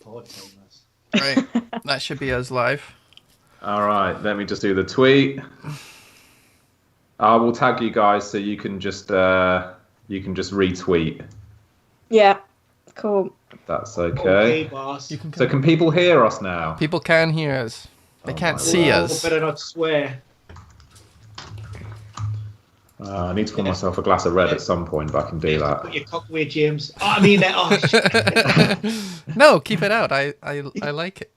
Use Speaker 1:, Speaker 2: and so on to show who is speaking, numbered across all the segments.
Speaker 1: pod telling us.
Speaker 2: Right, that should be us live.
Speaker 3: All right, let me just do the tweet. I will tag you guys so you can just retweet.
Speaker 4: Yeah, cool.
Speaker 3: That's okay.
Speaker 1: Okay, boss.
Speaker 3: So can people hear us now?
Speaker 2: People can hear us. They can't
Speaker 3: my
Speaker 2: see
Speaker 1: Oh,
Speaker 2: us.
Speaker 1: better not swear.
Speaker 3: I need to pour myself a glass of red at some point, but I can do that.
Speaker 1: Put your cock away, James. Oh, I mean,
Speaker 2: No, keep it out. I like it.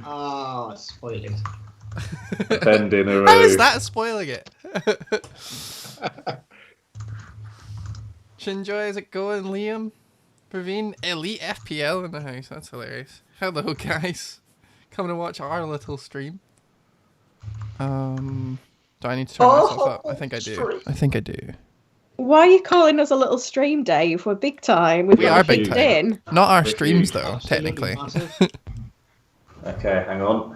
Speaker 1: oh, spoiled it.
Speaker 3: Ben dinner.
Speaker 2: How is that spoiling it? Shinjoy, is it going? Liam? Praveen? Elite FPL in the house. That's hilarious. Hello, guys. Come to watch our little stream. Do I need to turn myself up? I think I do.
Speaker 4: Why are you calling us a little stream, Dave? We're big time.
Speaker 2: We are big
Speaker 4: kicked
Speaker 2: time.
Speaker 4: in.
Speaker 2: Not our
Speaker 3: We're
Speaker 2: streams,
Speaker 3: huge.
Speaker 2: though,
Speaker 1: Absolutely
Speaker 2: technically.
Speaker 1: massive.
Speaker 3: Okay, hang on.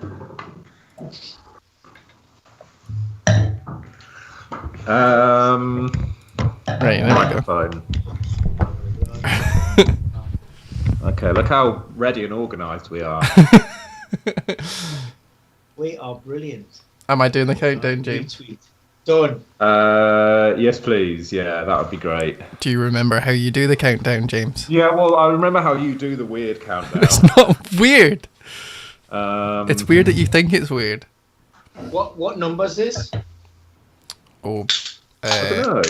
Speaker 2: Right, there we go.
Speaker 3: Microphone. Okay, look how ready and organised we are.
Speaker 1: We are brilliant.
Speaker 2: Am I doing the countdown, James?
Speaker 1: Retweet. Done.
Speaker 3: Yes, please. Yeah, that would be great.
Speaker 2: Do you remember how you do the countdown, James?
Speaker 3: Yeah, well, I remember how you do the weird countdown.
Speaker 2: It's not weird. It's weird that you think it's weird.
Speaker 1: What number is this?
Speaker 2: Oh,
Speaker 3: I don't know.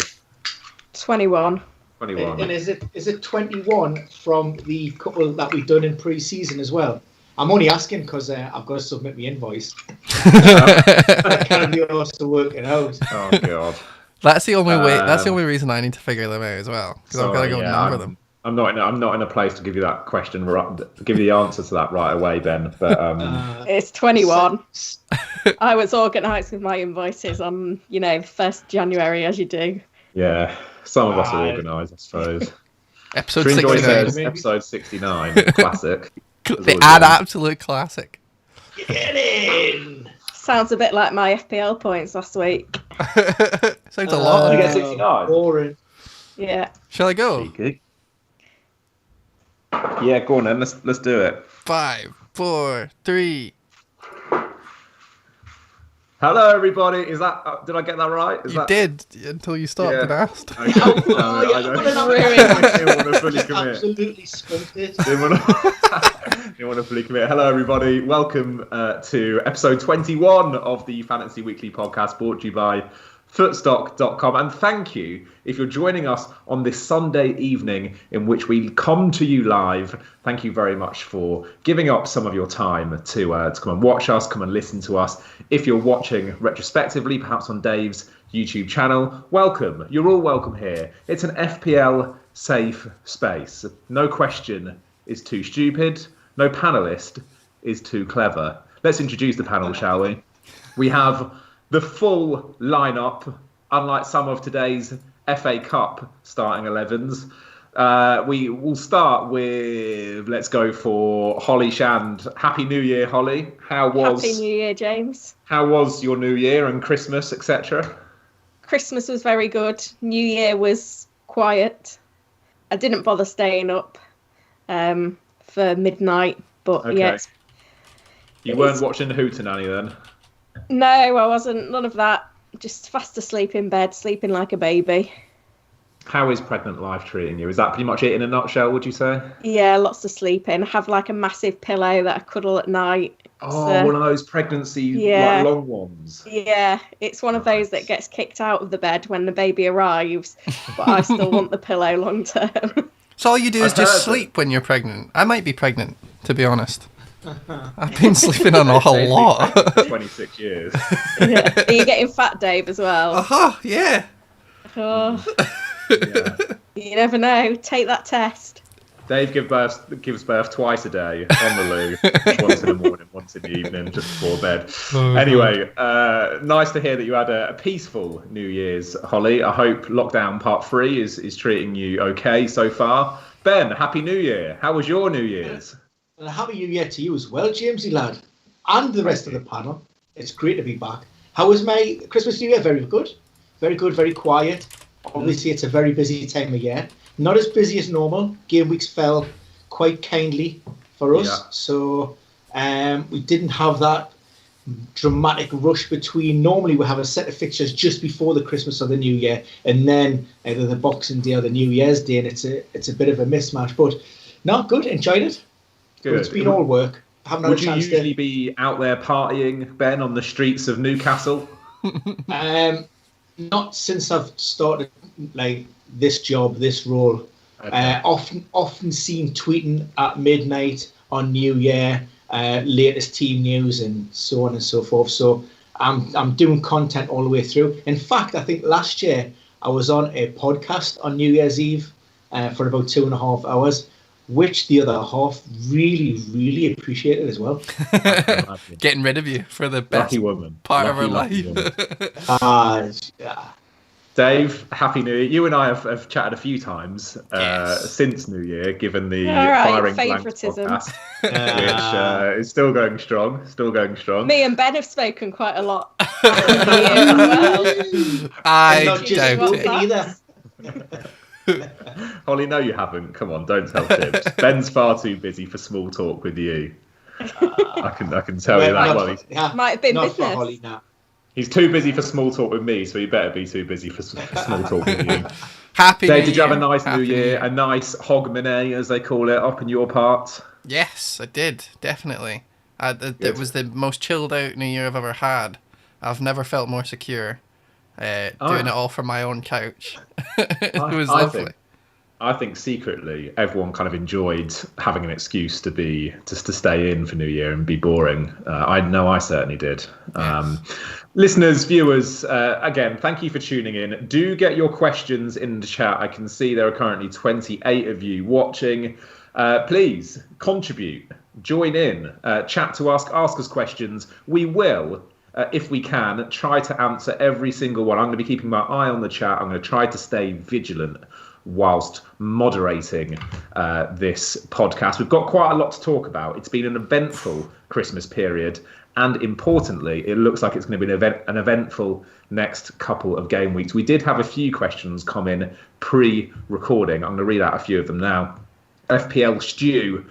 Speaker 4: 21.
Speaker 3: 21.
Speaker 1: And is it 21 from the couple that we've done in pre-season as well? I'm only asking because I've got to submit my invoice. I can't be asked to work it out.
Speaker 3: Oh god.
Speaker 2: that's the only way. That's the only reason I need to figure them out as well. Because I've got to go number them.
Speaker 3: I'm not in a place to give you that question. Give you the answer to that right away, Ben. But
Speaker 4: It's 21. I was organised with my invoices on, 1st January, as you do.
Speaker 3: yeah, some of us are organised, I suppose.
Speaker 2: Episode
Speaker 3: Dreamjoy
Speaker 2: 69.
Speaker 3: says episode 69, classic.
Speaker 2: The absolute classic.
Speaker 1: Get in!
Speaker 4: Sounds a bit like my FPL points last week.
Speaker 2: Sounds a lot.
Speaker 3: You
Speaker 2: Like
Speaker 3: get 69?
Speaker 1: Boring.
Speaker 4: Yeah.
Speaker 2: Shall I go?
Speaker 3: Cheeky. Yeah, go on then. Let's do it.
Speaker 2: 5, 4, 3.
Speaker 3: Hello, everybody. Is that? Did I get that right?
Speaker 2: You did until you stopped and asked.
Speaker 3: Okay. I didn't want to fully commit.
Speaker 1: Absolutely skunked it.
Speaker 3: Didn't want to fully commit. Hello, everybody. Welcome to episode 21 of the Fantasy Weekly podcast, brought to you by footstock.com. And thank you if you're joining us on this Sunday evening in which we come to you live. Thank you very much for giving up some of your time to come and watch us, come and listen to us. If you're watching retrospectively, perhaps on Dave's YouTube channel, welcome. You're all welcome here. It's an FPL safe space. No question is too stupid. No panelist is too clever. Let's introduce the panel, shall we? We have the full lineup, unlike some of today's FA Cup starting 11s. We will start with, let's go for Holly Shand. Happy New Year, Holly.
Speaker 4: Happy New Year, James.
Speaker 3: How was your New Year and Christmas, etc.?
Speaker 4: Christmas was very good. New Year was quiet. I didn't bother staying up for midnight, but
Speaker 3: Okay.
Speaker 4: yeah.
Speaker 3: You weren't watching the Hootenanny then?
Speaker 4: No, I wasn't. None of that. Just fast asleep in bed, sleeping like a baby.
Speaker 3: How is pregnant life treating you? Is that pretty much it in a nutshell, would you say?
Speaker 4: Yeah, lots of sleeping. I have like a massive pillow that I cuddle at night.
Speaker 3: Oh, one of those pregnancy like, long ones.
Speaker 4: Yeah, it's one of those that gets kicked out of the bed when the baby arrives, but I still want the pillow long term.
Speaker 2: So all you do is just sleep when you're pregnant. I might be pregnant, to be honest. I've been sleeping on a whole lot.
Speaker 3: 26 years.
Speaker 4: Yeah. Are you getting fat, Dave, as well?
Speaker 2: Uh-huh, yeah.
Speaker 4: Oh,
Speaker 3: Yeah.
Speaker 4: you never know. Take that test.
Speaker 3: Dave gives birth twice a day on the loo. Once in the morning, once in the evening, just before bed. Anyway, nice to hear that you had a peaceful New Year's, Holly. I hope lockdown part 3 is treating you okay so far. Ben, Happy New Year. How was your New Year's?
Speaker 1: And a happy New Year to you as well, Jamesy lad, and the rest of the panel. It's great to be back. How was my Christmas New Year? Very good, very quiet. Obviously, it's a very busy time of year. Not as busy as normal. Game weeks fell quite kindly for us.
Speaker 3: Yeah.
Speaker 1: So we didn't have that dramatic rush between. Normally we have a set of fixtures just before the Christmas or the New Year, and then either the Boxing Day or the New Year's Day, and it's a bit of a mismatch. But not good. Enjoyed it.
Speaker 3: Good.
Speaker 1: But it's been all work. Haven't had
Speaker 3: Would
Speaker 1: a
Speaker 3: you
Speaker 1: chance
Speaker 3: usually be out there partying, Ben, on the streets of Newcastle?
Speaker 1: Not since I've started like this job, this role.
Speaker 3: Okay.
Speaker 1: Often seen tweeting at midnight on New Year, latest team news and so on and so forth. So I'm doing content all the way through. In fact, I think last year I was on a podcast on New Year's Eve for about 2.5 hours, which the other half really, really appreciated as well.
Speaker 2: Getting rid of you for the best
Speaker 3: Lucky woman.
Speaker 2: part of
Speaker 3: Lucky
Speaker 2: her life.
Speaker 1: Yeah.
Speaker 3: Dave, Happy New Year. You and I have chatted a few times
Speaker 2: Yes.
Speaker 3: since New Year, given the
Speaker 4: All right,
Speaker 3: Firing Blanks
Speaker 4: favouritism.
Speaker 3: podcast, which is still going strong.
Speaker 4: Me and Ben have spoken quite a lot. Well.
Speaker 2: I
Speaker 1: Not just
Speaker 2: doubt
Speaker 1: spoken
Speaker 2: it.
Speaker 1: either.
Speaker 3: Holly, no, you haven't. Come on, don't tell tips. Ben's far too busy for small talk with you. I can tell you that. Well,
Speaker 4: Might have been
Speaker 1: not
Speaker 4: business.
Speaker 1: For Holly, nah.
Speaker 3: he's too busy for small talk with me, so he better be too busy for small talk with you.
Speaker 2: Happy
Speaker 3: Dave,
Speaker 2: New
Speaker 3: did you have a
Speaker 2: Year.
Speaker 3: nice
Speaker 2: Happy
Speaker 3: New Year? A
Speaker 2: Year.
Speaker 3: nice hogmanay, as they call it, up in your part?
Speaker 2: Yes, I did, definitely. It
Speaker 3: Good.
Speaker 2: was the most chilled out New Year I've ever had. I've never felt more secure doing it all from my own couch. It was lovely.
Speaker 3: I think secretly everyone kind of enjoyed having an excuse to stay in for New Year and be boring. I know I certainly did.
Speaker 2: Yes.
Speaker 3: Listeners, viewers, again, thank you for tuning in. Do get your questions in the chat. I can see there are currently 28 of you watching. Please contribute, join in, chat to ask us questions. We will, if we can, try to answer every single one. I'm going to be keeping my eye on the chat. I'm going to try to stay vigilant whilst moderating this podcast. We've got quite a lot to talk about. It's been an eventful Christmas period, and importantly, it looks like it's going to be an eventful next couple of game weeks. We did have a few questions come in pre-recording. I'm going to read out a few of them now. FPL Stew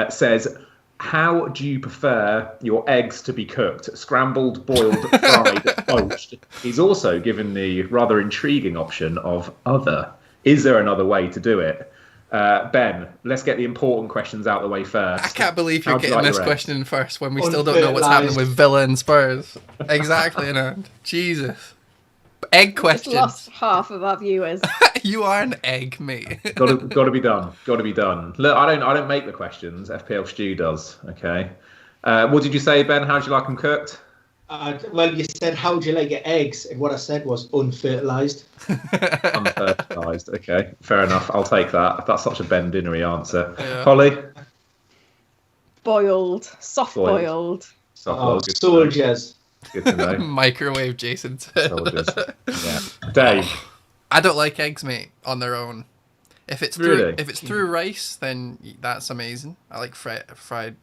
Speaker 3: says, how do you prefer your eggs to be cooked? Scrambled, boiled, fried, poached? He's also given the rather intriguing option of other. Is there another way to do it? Ben, let's get the important questions out of the way first.
Speaker 2: I can't believe you're
Speaker 3: How do you
Speaker 2: getting
Speaker 3: like
Speaker 2: this
Speaker 3: your eggs?
Speaker 2: question in first when we still don't know what's happening with Villa and Spurs. Exactly, Jesus. Egg
Speaker 4: Just
Speaker 2: question.
Speaker 4: lost half of our viewers.
Speaker 2: You are an egg, mate.
Speaker 3: Got to be done. Got to be done. Look, I don't make the questions. FPL Stew does. Okay. What did you say, Ben? How do you like them cooked?
Speaker 1: Well, you said, how do you like your eggs? And what I said was unfertilised.
Speaker 3: Unfertilised. Okay, fair enough. I'll take that. That's such a Ben Dinnery answer.
Speaker 2: Yeah.
Speaker 3: Holly?
Speaker 4: Boiled. Soft boiled.
Speaker 1: Oh, soldiers.
Speaker 3: Good to know.
Speaker 2: Microwave, Jason said.
Speaker 3: Soldiers. Yeah. Dave?
Speaker 2: I don't like eggs, mate, on their own. If it's
Speaker 3: Really?
Speaker 2: through rice, then that's amazing. I like fried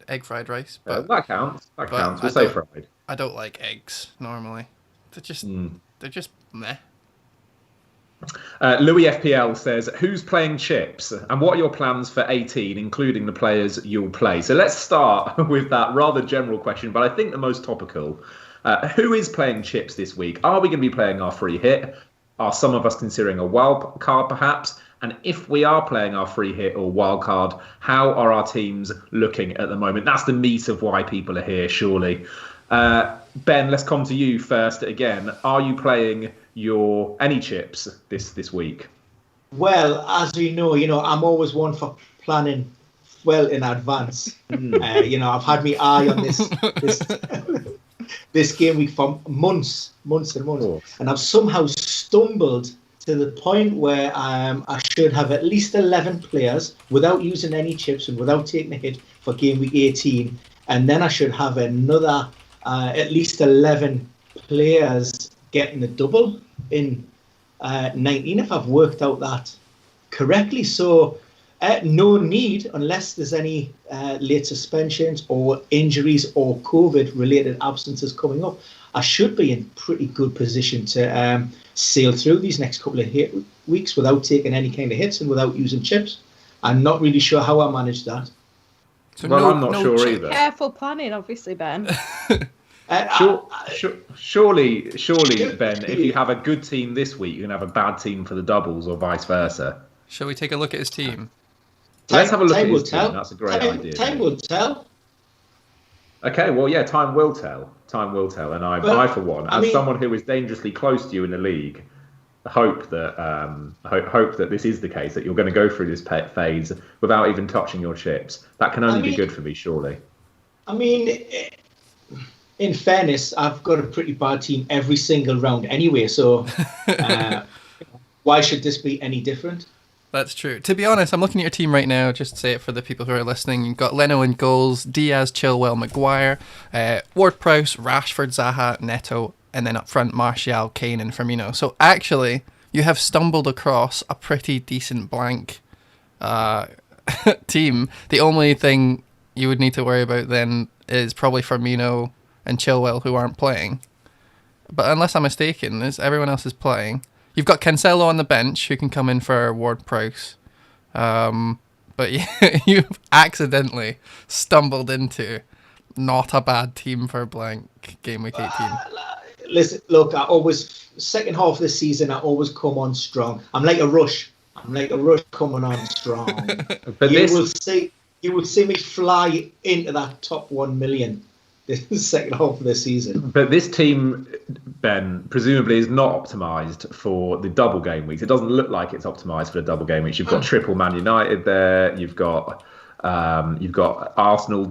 Speaker 2: rice, but
Speaker 3: That counts. That
Speaker 2: but
Speaker 3: counts. We'll
Speaker 2: I
Speaker 3: say
Speaker 2: don't-
Speaker 3: fried.
Speaker 2: I don't like eggs normally. They're just meh.
Speaker 3: Louis FPL says, who's playing chips and what are your plans for 18, including the players you'll play? So let's start with that rather general question, but I think the most topical. Who is playing chips this week? Are we going to be playing our free hit? Are some of us considering a wild card perhaps? And if we are playing our free hit or wild card, how are our teams looking at the moment? That's the meat of why people are here, surely. Ben, let's come to you first again. Are you playing any chips this week?
Speaker 1: Well, as we know, I'm always one for planning well in advance. I've had my eye on this game week for months and months, and I've somehow stumbled to the point where I should have at least 11 players without using any chips and without taking a hit for game week 18, and then I should have another at least 11 players getting a double in 19 if I've worked out that correctly. So no need, unless there's any late suspensions or injuries or COVID-related absences coming up, I should be in pretty good position to sail through these next couple of weeks without taking any kind of hits and without using chips. I'm not really sure how I managed that.
Speaker 2: So
Speaker 3: well, I'm not sure either.
Speaker 4: Careful planning, obviously, Ben.
Speaker 3: Surely, Ben, if you have a good team this week, you can have a bad team for the doubles or vice versa.
Speaker 2: Shall we take a look at his team?
Speaker 3: Let's have a look at his team. That's a great idea.
Speaker 1: Time will tell.
Speaker 3: Okay, well, yeah, time will tell. Time will tell. And I for one, as someone who is dangerously close to you in the league, hope that this is the case, that you're going to go through this phase without even touching your chips. That can only be good for me, surely.
Speaker 1: I mean, in fairness, I've got a pretty bad team every single round anyway, so why should this be any different?
Speaker 2: That's true. To be honest, I'm looking at your team right now, just to say it for the people who are listening. You've got Leno in goals, Diaz, Chilwell, Maguire, Ward-Prowse, Rashford, Zaha, Neto, and then up front, Martial, Kane, and Firmino. So actually, you have stumbled across a pretty decent blank team. The only thing you would need to worry about then is probably Firmino and Chilwell, who aren't playing. But unless I'm mistaken, everyone else is playing. You've got Cancelo on the bench, who can come in for Ward-Prowse. But you've accidentally stumbled into not a bad team for blank game week 18.
Speaker 1: Listen, look, second half of the season, I always come on strong. I'm like a rush coming on strong. But you will see me fly into that top 1 million the second half of the season.
Speaker 3: But this team, Ben, presumably is not optimised for the double game weeks. It doesn't look like it's optimised for the double game weeks. You've got triple Man United there. You've got Arsenal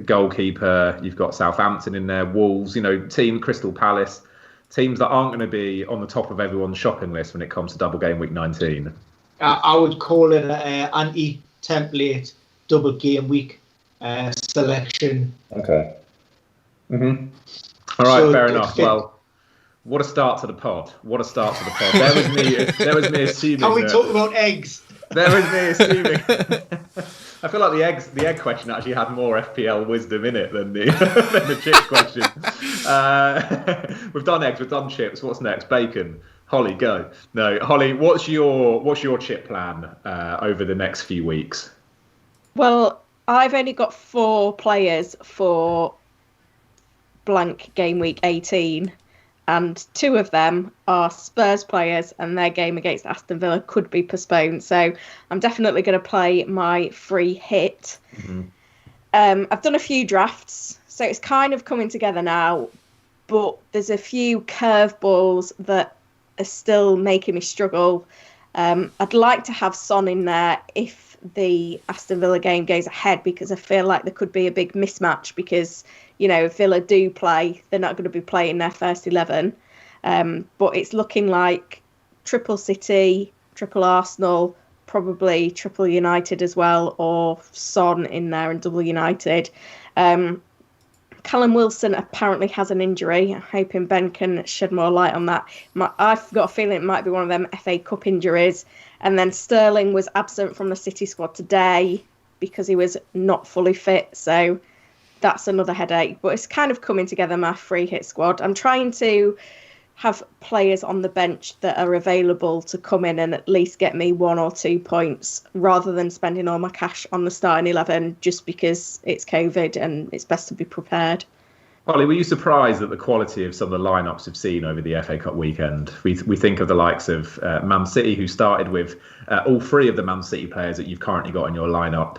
Speaker 3: goalkeeper. You've got Southampton in there. Wolves. Team Crystal Palace. Teams that aren't going to be on the top of everyone's shopping list when it comes to double game week 19.
Speaker 1: I would call it an anti-template double game week selection.
Speaker 3: Okay. Mm-hmm. All right, so fair enough. Well, what a start to the pod. There was me assuming.
Speaker 1: Can we talk about eggs?
Speaker 3: There was me assuming. I feel like the egg question actually had more FPL wisdom in it than the chip question. We've done eggs, we've done chips. What's next? Bacon. Holly, go. No, Holly, what's your chip plan over the next few weeks?
Speaker 4: Well, I've only got 4 players for blank game week 18, and 2 of them are Spurs players, and their game against Aston Villa could be postponed. So I'm definitely going to play my free hit. Mm-hmm. I've done a few drafts, so it's kind of coming together now, but there's a few curveballs that are still making me struggle. I'd like to have Son in there if the Aston Villa game goes ahead, because I feel like there could be a big mismatch, because if Villa do play, they're not going to be playing their first 11, but it's looking like triple City, triple Arsenal, probably triple United as well, or Son in there and double United. Callum Wilson apparently has an injury. I'm hoping Ben can shed more light on that. I've got a feeling it might be one of them FA Cup injuries. And then Sterling was absent from the City squad today because he was not fully fit. So that's another headache. But it's kind of coming together, my free hit squad. I'm trying to have players on the bench that are available to come in and at least get me 1 or 2 points, rather than spending all my cash on the starting 11 just because it's COVID and it's best to be prepared.
Speaker 3: Ollie, were you surprised at the quality of some of the lineups we've seen over the FA Cup weekend? We think of the likes of Man City, who started with all 3 of the Man City players that you've currently got in your lineup.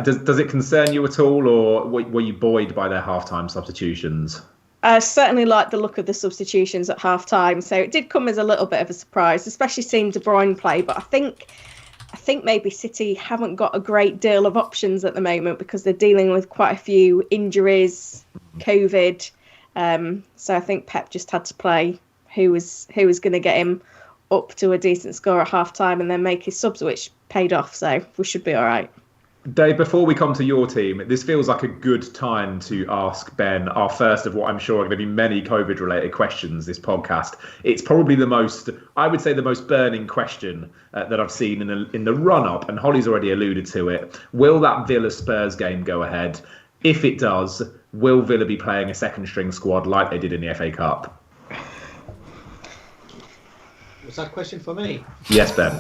Speaker 3: Does it concern you at all, or were you buoyed by their halftime substitutions?
Speaker 4: I certainly liked the look of the substitutions at half-time, so it did come as a little bit of a surprise, especially seeing De Bruyne play. But I think maybe City haven't got a great deal of options at the moment, because they're dealing with quite a few injuries, COVID. So I think Pep just had to play who was going to get him up to a decent score at half-time and then make his subs, which paid off. So we should be all right.
Speaker 3: Dave, before we come to your team, this feels like a good time to ask Ben our first of what I'm sure are going to be many COVID-related questions this podcast. It's probably the most burning question that I've seen in the run-up, and Holly's already alluded to it. Will that Villa-Spurs game go ahead? If it does, will Villa be playing a second-string squad like they did in the FA Cup?
Speaker 1: Was that a question for me?
Speaker 3: Yes, Ben.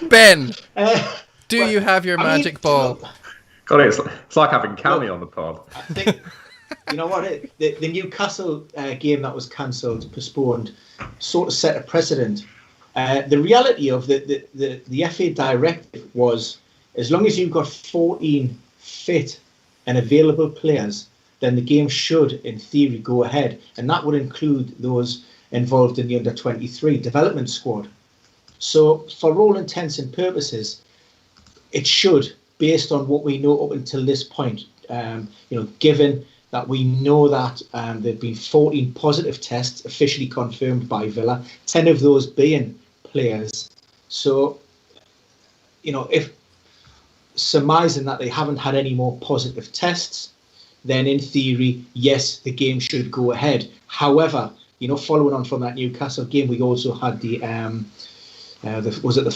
Speaker 2: Ben,
Speaker 1: Uh,
Speaker 2: do
Speaker 1: well,
Speaker 2: you have your magic ball?
Speaker 3: God, it's like having Cammy on the pod.
Speaker 1: I think, you know what, the Newcastle game that was cancelled, postponed, sort of set a precedent. The reality of the FA directive was, as long as you've got 14 fit and available players, then the game should, in theory, go ahead. And that would include those involved in the under-23 development squad. So for all intents and purposes, it should, based on what we know up until this point, given that we know that there have been 14 positive tests officially confirmed by Villa, 10 of those being players. So, if surmising that they haven't had any more positive tests, then in theory, yes, the game should go ahead. However, following on from that Newcastle game, we also had the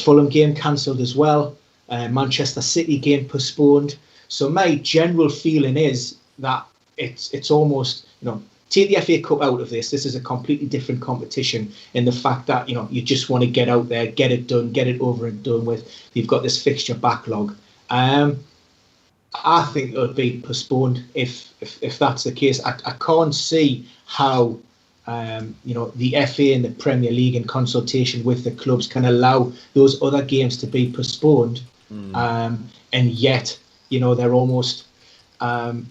Speaker 1: Fulham game cancelled as well. Manchester City game postponed. So my general feeling is that it's almost, take the FA Cup out of this. This is a completely different competition in the fact that, you just want to get out there, get it done, get it over and done with. You've got this fixture backlog. I think it would be postponed if that's the case. I can't see how the FA and the Premier League in consultation with the clubs can allow those other games to be postponed. And yet, they're almost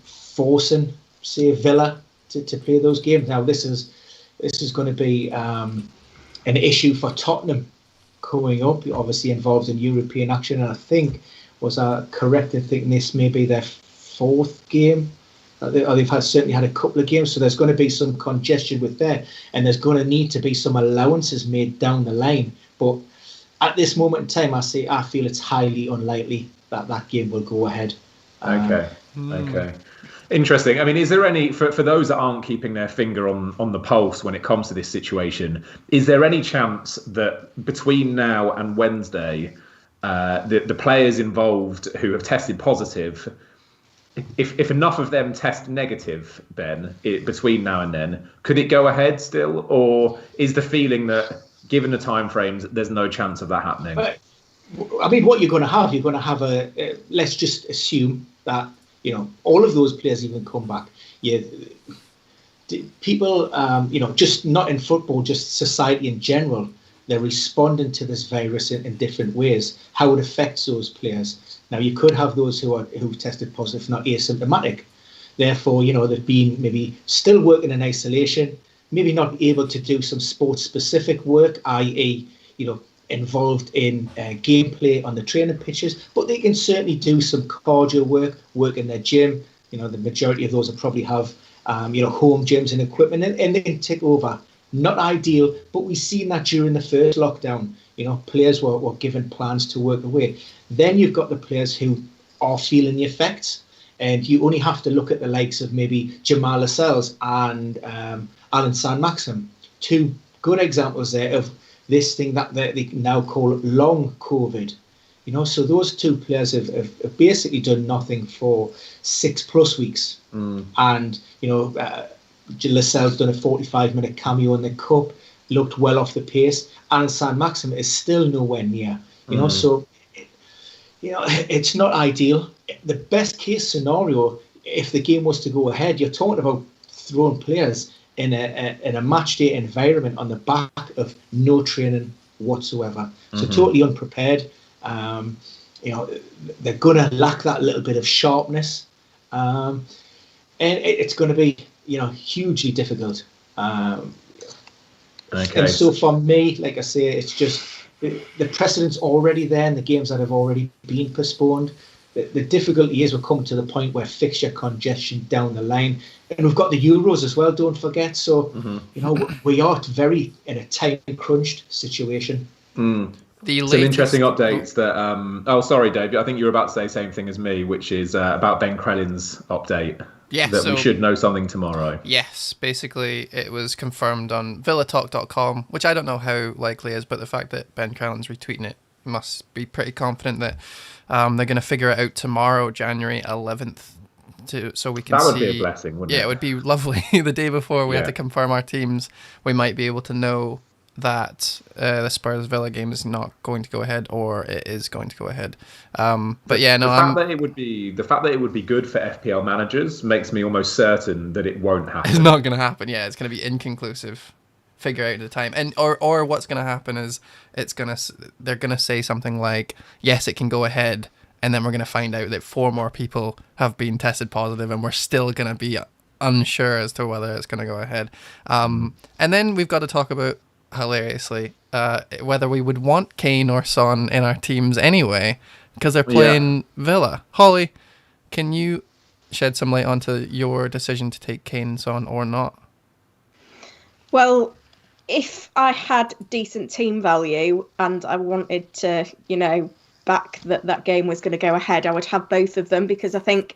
Speaker 1: forcing, say, Villa to play those games. Now, this is going to be an issue for Tottenham coming up, obviously involved in European action. And I think, was I correct in thinking this may be their fourth game? They've certainly had a couple of games, so there's going to be some congestion with there, and there's going to need to be some allowances made down the line. But at this moment in time, I feel it's highly unlikely that game will go ahead.
Speaker 3: Okay. Interesting. I mean, is there any, for those that aren't keeping their finger on the pulse when it comes to this situation, is there any chance that between now and Wednesday, the players involved who have tested positive, if enough of them test negative, Ben, between now and then, could it go ahead still? Or is the feeling that, given the timeframes, there's no chance of that happening?
Speaker 1: I mean, what you're going to have let's just assume that, all of those players even come back. Yeah, people, just not in football, just society in general, they're responding to this virus in different ways, how it affects those players. Now, you could have those who've tested positive, not asymptomatic. Therefore, they've been maybe still working in isolation, maybe not able to do some sports-specific work, i.e., involved in gameplay on the training pitches, but they can certainly do some cardio work in their gym. The majority of those will probably have, home gyms and equipment, and they can take over. Not ideal, but we've seen that during the first lockdown. Players were given plans to work away. Then you've got the players who are feeling the effects, and you only have to look at the likes of maybe Jamal Lascelles and Alan Saint-Maxim. Two good examples there of this thing that they now call long COVID. So those two players have basically done nothing for 6+ weeks. And, Lascelles done a 45-minute cameo in the Cup, looked well off the pace, and Saint-Maxim is still nowhere near. So, it's not ideal. The best case scenario, if the game was to go ahead, you're talking about throwing players in a match day environment on the back of no training whatsoever. So totally unprepared. They're going to lack that little bit of sharpness, and it's going to be hugely difficult. And so for me, like I say, it's just the precedent's already there in the games that have already been postponed. The difficulty is we're coming to the point where fixture congestion down the line, and we've got the Euros as well, don't forget. So we are very in a time crunched situation.
Speaker 3: Some interesting updates that sorry Dave, I think you were about to say the same thing as me, which is about Ben Crellin's update.
Speaker 2: Yes,
Speaker 3: that we should know something tomorrow.
Speaker 2: Yes, basically it was confirmed on villatalk.com, which I don't know how likely is, but the fact that Ben Crellin's retweeting it must be pretty confident that they're going to figure it out tomorrow, January 11th, so we can see. That would
Speaker 3: be a blessing, wouldn't it?
Speaker 2: Yeah, it would be lovely. The day before we have to confirm our teams, we might be able to know that the Spurs Villa game is not going to go ahead, or it is going to go ahead. But yeah, no,
Speaker 3: the fact that it would be good for FPL managers makes me almost certain that it won't happen.
Speaker 2: It's not going to happen. Yeah, it's going to be inconclusive. Figure out the time, and or what's going to happen is they're going to say something like, yes, it can go ahead, and then we're going to find out that 4 more people have been tested positive, and we're still going to be unsure as to whether it's going to go ahead. And then we've got to talk about, hilariously, whether we would want Kane or Son in our teams anyway, because they're playing Villa. Holly, can you shed some light onto your decision to take Kane and Son or not?
Speaker 4: Well, if I had decent team value and I wanted to, back that game was going to go ahead, I would have both of them, because I think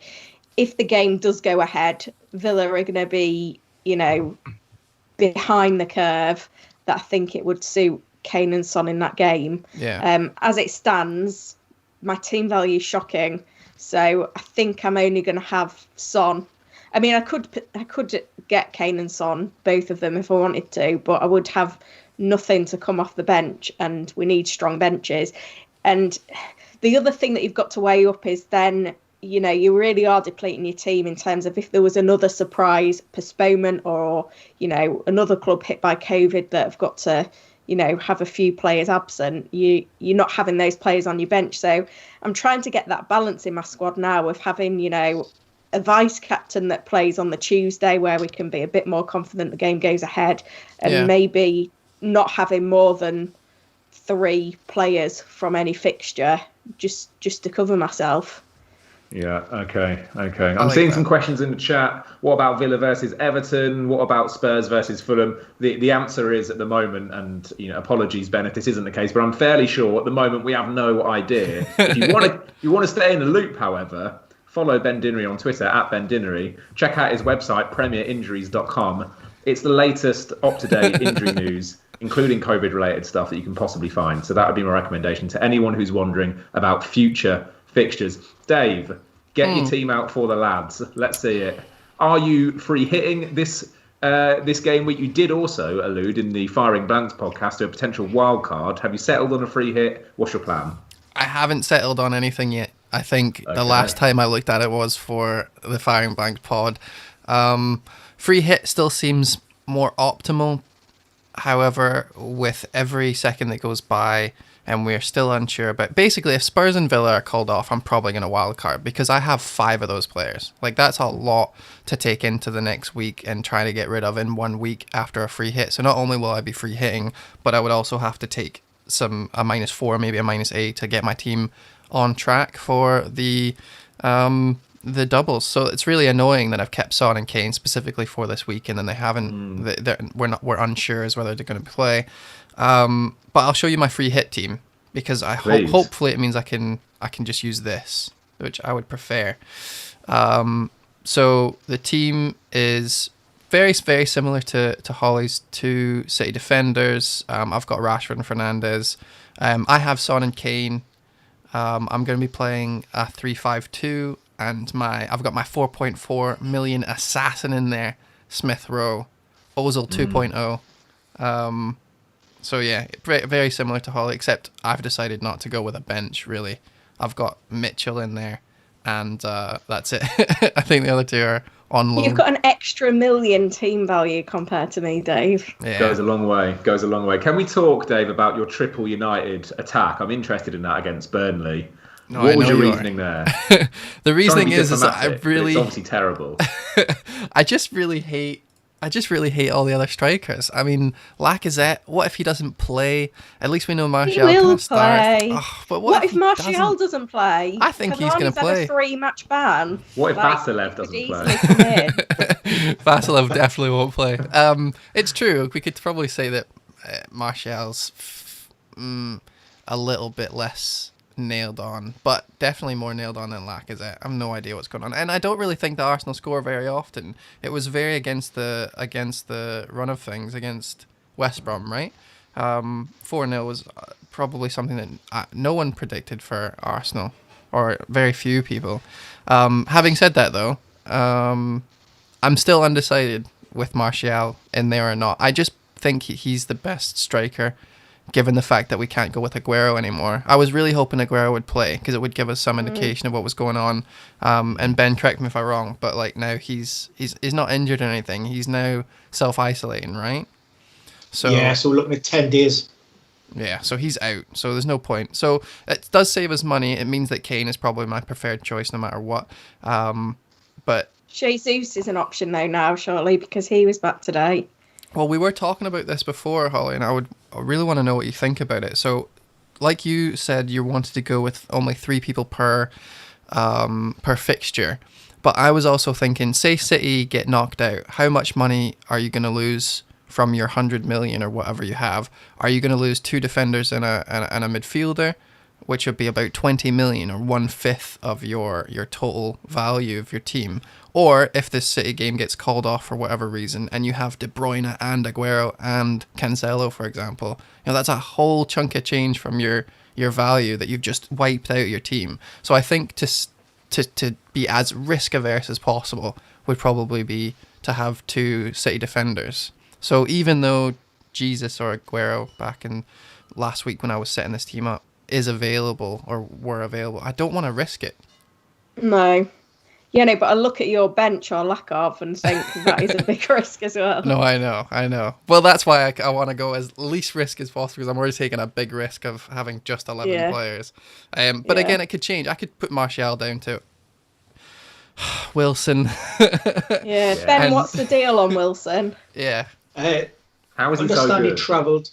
Speaker 4: if the game does go ahead, Villa are going to be, behind the curve, that I think it would suit Kane and Son in that game.
Speaker 2: Yeah.
Speaker 4: As it stands, my team value is shocking, so I think I'm only going to have Son. I mean, I could get Kane and Son, both of them, if I wanted to, but I would have nothing to come off the bench, and we need strong benches. And the other thing that you've got to weigh up is then, you really are depleting your team in terms of if there was another surprise postponement or, another club hit by COVID that have got to, have a few players absent, you're not having those players on your bench. So I'm trying to get that balance in my squad now of having, a vice captain that plays on the Tuesday where we can be a bit more confident the game goes ahead, and maybe not having more than 3 players from any fixture just to cover myself.
Speaker 3: Yeah, okay. I'm seeing some questions in the chat. What about Villa versus Everton? What about Spurs versus Fulham? The answer is, at the moment, and apologies, Ben, if this isn't the case, but I'm fairly sure at the moment we have no idea. If you want to stay in the loop, however, follow Ben Dinnery on Twitter @Ben Dinnery. Check out his website, premierinjuries.com. It's the latest up-to-date injury news, including COVID-related stuff that you can possibly find. So that would be my recommendation to anyone who's wondering about future fixtures. Dave, get your team out for the lads. Let's see it. Are you free hitting this game week? You did also allude in the Firing Blanks podcast to a potential wild card. Have you settled on a free hit? What's your plan?
Speaker 2: I haven't settled on anything yet. I think the last time I looked at it was for the Firing Blanks pod. Free hit still seems more optimal. However, with every second that goes by, and we're still unsure about... Basically, if Spurs and Villa are called off, I'm probably going to wildcard, because I have 5 of those players. Like, that's a lot to take into the next week and try to get rid of in 1 week after a free hit. So not only will I be free hitting, but I would also have to take a -4, maybe a -8 to get my team on track for the doubles. So it's really annoying that I've kept Son and Kane specifically for this week, and then they haven't. We're unsure as whether they're going to play. But I'll show you my free hit team, because hopefully it means I can just use this, which I would prefer. So the team is very, very similar to Holly's 2 City defenders. I've got Rashford and Fernandes. I have Son and Kane. I'm going to be playing a 3-5-2, and I've got my 4.4 million assassin in there, Smith Rowe, Ozil 2.0. So yeah, very similar to Holly, except I've decided not to go with a bench, really. I've got Mitchell in there, and that's it. I think the other 2 are on loan.
Speaker 4: You've got an extra million team value compared to me, Dave.
Speaker 2: Yeah.
Speaker 3: Goes a long way. Can we talk, Dave, about your triple United attack? I'm interested in that against Burnley.
Speaker 2: No,
Speaker 3: what was your reasoning there?
Speaker 2: The reasoning is that I really...
Speaker 3: It's obviously terrible.
Speaker 2: I just really hate all the other strikers. I mean, Lacazette, what if he doesn't play? At least we know Martial
Speaker 4: will
Speaker 2: start.
Speaker 4: play.
Speaker 2: Oh, but
Speaker 4: what if Martial doesn't play?
Speaker 2: I think he's going to play.
Speaker 4: Had a 3-match ban.
Speaker 3: What if Vasilev doesn't play?
Speaker 2: Vasilev definitely won't play. It's true. We could probably say that Martial's a little bit less nailed on, but definitely more nailed on than Lacazette. I have no idea what's going on, and I don't really think that Arsenal score very often. It was very against the run of things against West Brom, right? 4-0 was probably something that no one predicted for Arsenal, or very few people. Having said that, though, I'm still undecided with Martial in there or not. I just think he's the best striker, given the fact that we can't go with Aguero anymore. I was really hoping Aguero would play because it would give us some indication of what was going on. And Ben, correct me if I'm wrong, but like now he's not injured or anything. He's now self-isolating, right? So
Speaker 1: yeah, so we're looking at 10 days.
Speaker 2: Yeah, so he's out. So there's no point. So it does save us money. It means that Kane is probably my preferred choice no matter what. But
Speaker 4: Jesus is an option though now, surely, because he was back today.
Speaker 2: Well, we were talking about this before, Holly, and I really want to know what you think about it. So, like you said, you wanted to go with only 3 people per fixture. But I was also thinking, say City get knocked out, how much money are you going to lose from your 100 million or whatever you have? Are you going to lose 2 defenders and a midfielder, which would be about 20 million or 1/5 of your total value of your team? Or if this City game gets called off for whatever reason and you have De Bruyne and Aguero and Cancelo, for example, that's a whole chunk of change from your value that you've just wiped out your team. So I think to be as risk averse as possible would probably be to have 2 City defenders. So even though Jesus or Aguero back in last week when I was setting this team up is available or were available, I don't want to risk it.
Speaker 4: No. Yeah, no, but I look at your bench or lack of and think that is a big risk as well.
Speaker 2: No, I know. Well, that's why I want to go as least risk as possible, because I'm already taking a big risk of having just 11 players. But again, it could change. I could put Martial down to Wilson.
Speaker 4: Yeah, Ben, what's the deal on Wilson?
Speaker 2: Yeah.
Speaker 3: How is he so
Speaker 1: understand
Speaker 3: good?
Speaker 1: He travelled.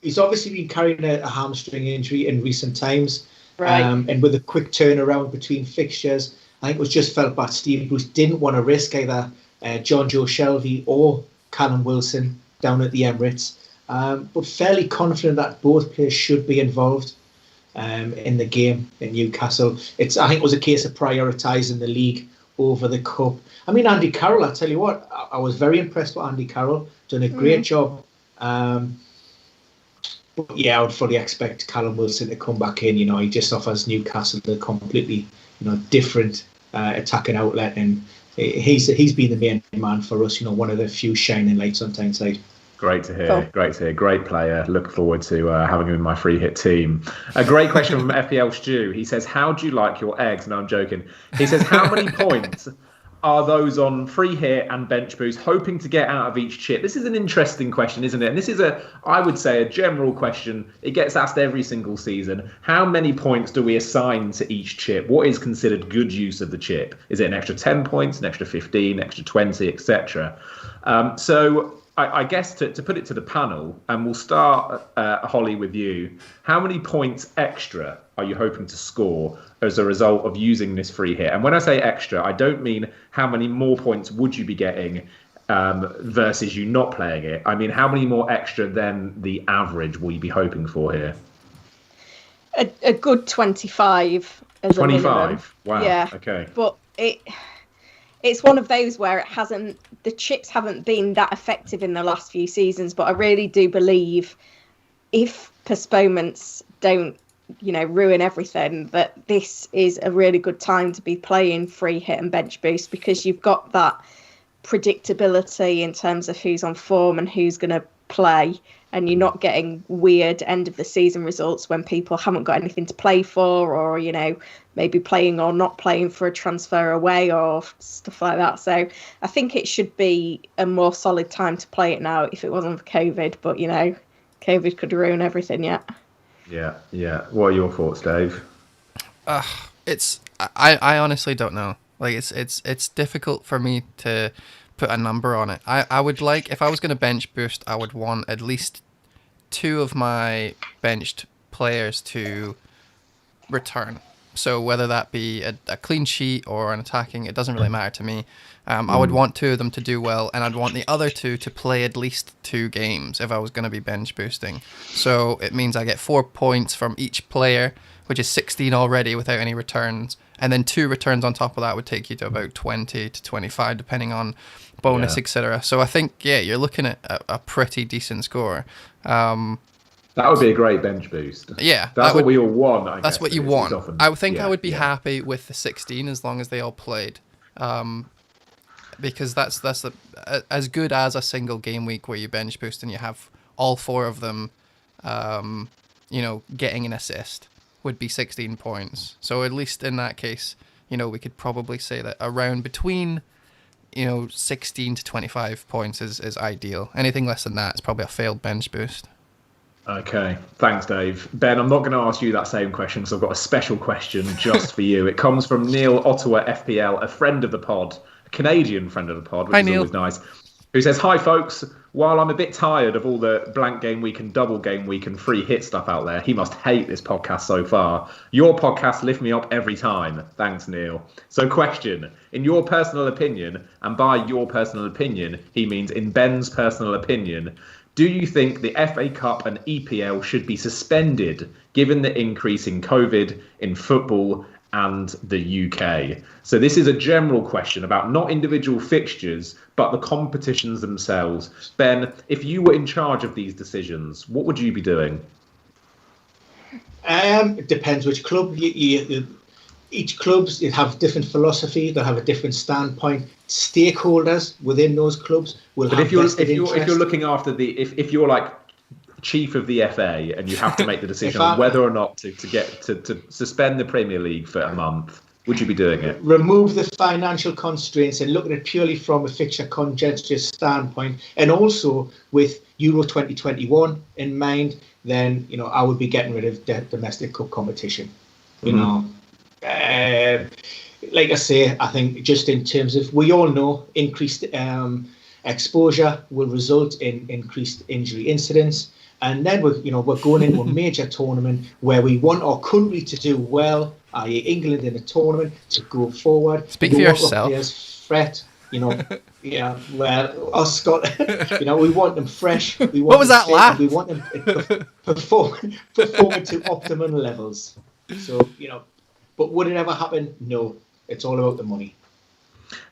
Speaker 1: He's obviously been carrying a hamstring injury in recent times.
Speaker 4: Right.
Speaker 1: And with a quick turnaround between fixtures, I think it was just felt that Steve Bruce didn't want to risk either John Joe Shelby or Callum Wilson down at the Emirates. But fairly confident that both players should be involved in the game in Newcastle. I think it was a case of prioritising the league over the cup. I mean, Andy Carroll, I tell you what, I was very impressed with Andy Carroll. Done a great job. But yeah, I would fully expect Callum Wilson to come back in. He just offers Newcastle a completely, different attacking outlet, and he's been the main man for us. One of the few shining lights on Tyneside.
Speaker 3: Great to hear. Great to hear. Great player. Look forward to having him in my free hit team. A great question from FPL Stu. He says, "How do you like your eggs?" No, I'm joking. He says, "How many points are those on free hit and bench boost hoping to get out of each chip?" This is an interesting question, isn't it? And this is I would say, a general question. It gets asked every single season. How many points do we assign to each chip? What is considered good use of the chip? Is it an extra 10 points, an extra 15, extra 20, etc.? So I guess to put it to the panel, and we'll start, Holly, with you. How many points extra are you hoping to score as a result of using this free hit? And when I say extra, I don't mean how many more points would you be getting versus you not playing it. I mean, how many more extra than the average will you be hoping for here?
Speaker 4: A good 25 as
Speaker 3: 25?
Speaker 4: a minimum.
Speaker 3: Wow.
Speaker 4: Yeah.
Speaker 3: Okay.
Speaker 4: But it's one of those where the chips haven't been that effective in the last few seasons, but I really do believe if postponements don't, ruin everything, that this is a really good time to be playing free hit and bench boost, because you've got that predictability in terms of who's on form and who's going to play, and you're not getting weird end of the season results when people haven't got anything to play for, or maybe playing or not playing for a transfer away or stuff like that. So I think it should be a more solid time to play it now if it wasn't for COVID, but COVID could ruin everything yet.
Speaker 3: Yeah. What are your thoughts, Dave?
Speaker 2: I honestly don't know. Like it's difficult for me to put a number on it. I would like, if I was going to bench boost, I would want at least 2 of my benched players to return. So whether that be a clean sheet or an attacking, it doesn't really matter to me. I would want 2 of them to do well, and I'd want the other 2 to play at least 2 games if I was going to be bench boosting. So it means I get 4 points from each player, which is 16 already without any returns. And then 2 returns on top of that would take you to about 20 to 25, depending on bonus, etc. So I think, you're looking at a pretty decent score.
Speaker 3: That would be a great bench boost.
Speaker 2: Yeah.
Speaker 3: That's what we all want, I guess.
Speaker 2: That's what you want. I would think I would be happy with the 16 as long as they all played. because that's as good as a single game week where you bench boost and you have all 4 of them, getting an assist would be 16 points. So at least in that case, we could probably say that around between 16 to 25 points is ideal. Anything less than that is probably a failed bench boost.
Speaker 3: Okay, thanks, Dave. Ben, I'm not going to ask you that same question because I've got a special question just for you. It comes from Neil Ottawa FPL, a friend of the pod, a Canadian friend of the pod, which is always nice, who says, "Hi, folks. While I'm a bit tired of all the blank game week and double game week and free hit stuff out there, he must hate this podcast so far. Your podcasts lift me up every time. Thanks, Neil. So question, in your personal opinion, and by your personal opinion, he means in Ben's personal opinion, do you think the FA Cup and EPL should be suspended given the increase in COVID in football and the UK?" So this is a general question about not individual fixtures, but the competitions themselves. Ben, if you were in charge of these decisions, what would you be doing?
Speaker 1: It depends which club. Each clubs have different philosophy. They'll have a different standpoint. Stakeholders within those clubs will have vested interest.
Speaker 3: If you're looking after if you're like chief of the FA and you have to make the decision on whether or not to suspend the Premier League for a month, would you be doing it?
Speaker 1: Remove the financial constraints and look at it purely from a fixture congestion standpoint, and also with Euro 2021 in mind, then I would be getting rid of the domestic cup competition. Like I say, I think just in terms of, we all know increased exposure will result in increased injury incidents, and then we're going into a major tournament where we want our country to do well, i.e. England in a tournament to go forward.
Speaker 2: Speak for yourself.
Speaker 1: Players fret, us Scott, we want them fresh.
Speaker 2: What was that laugh?
Speaker 1: We want them performing to optimum levels. So but would it ever happen? No. It's all about the money.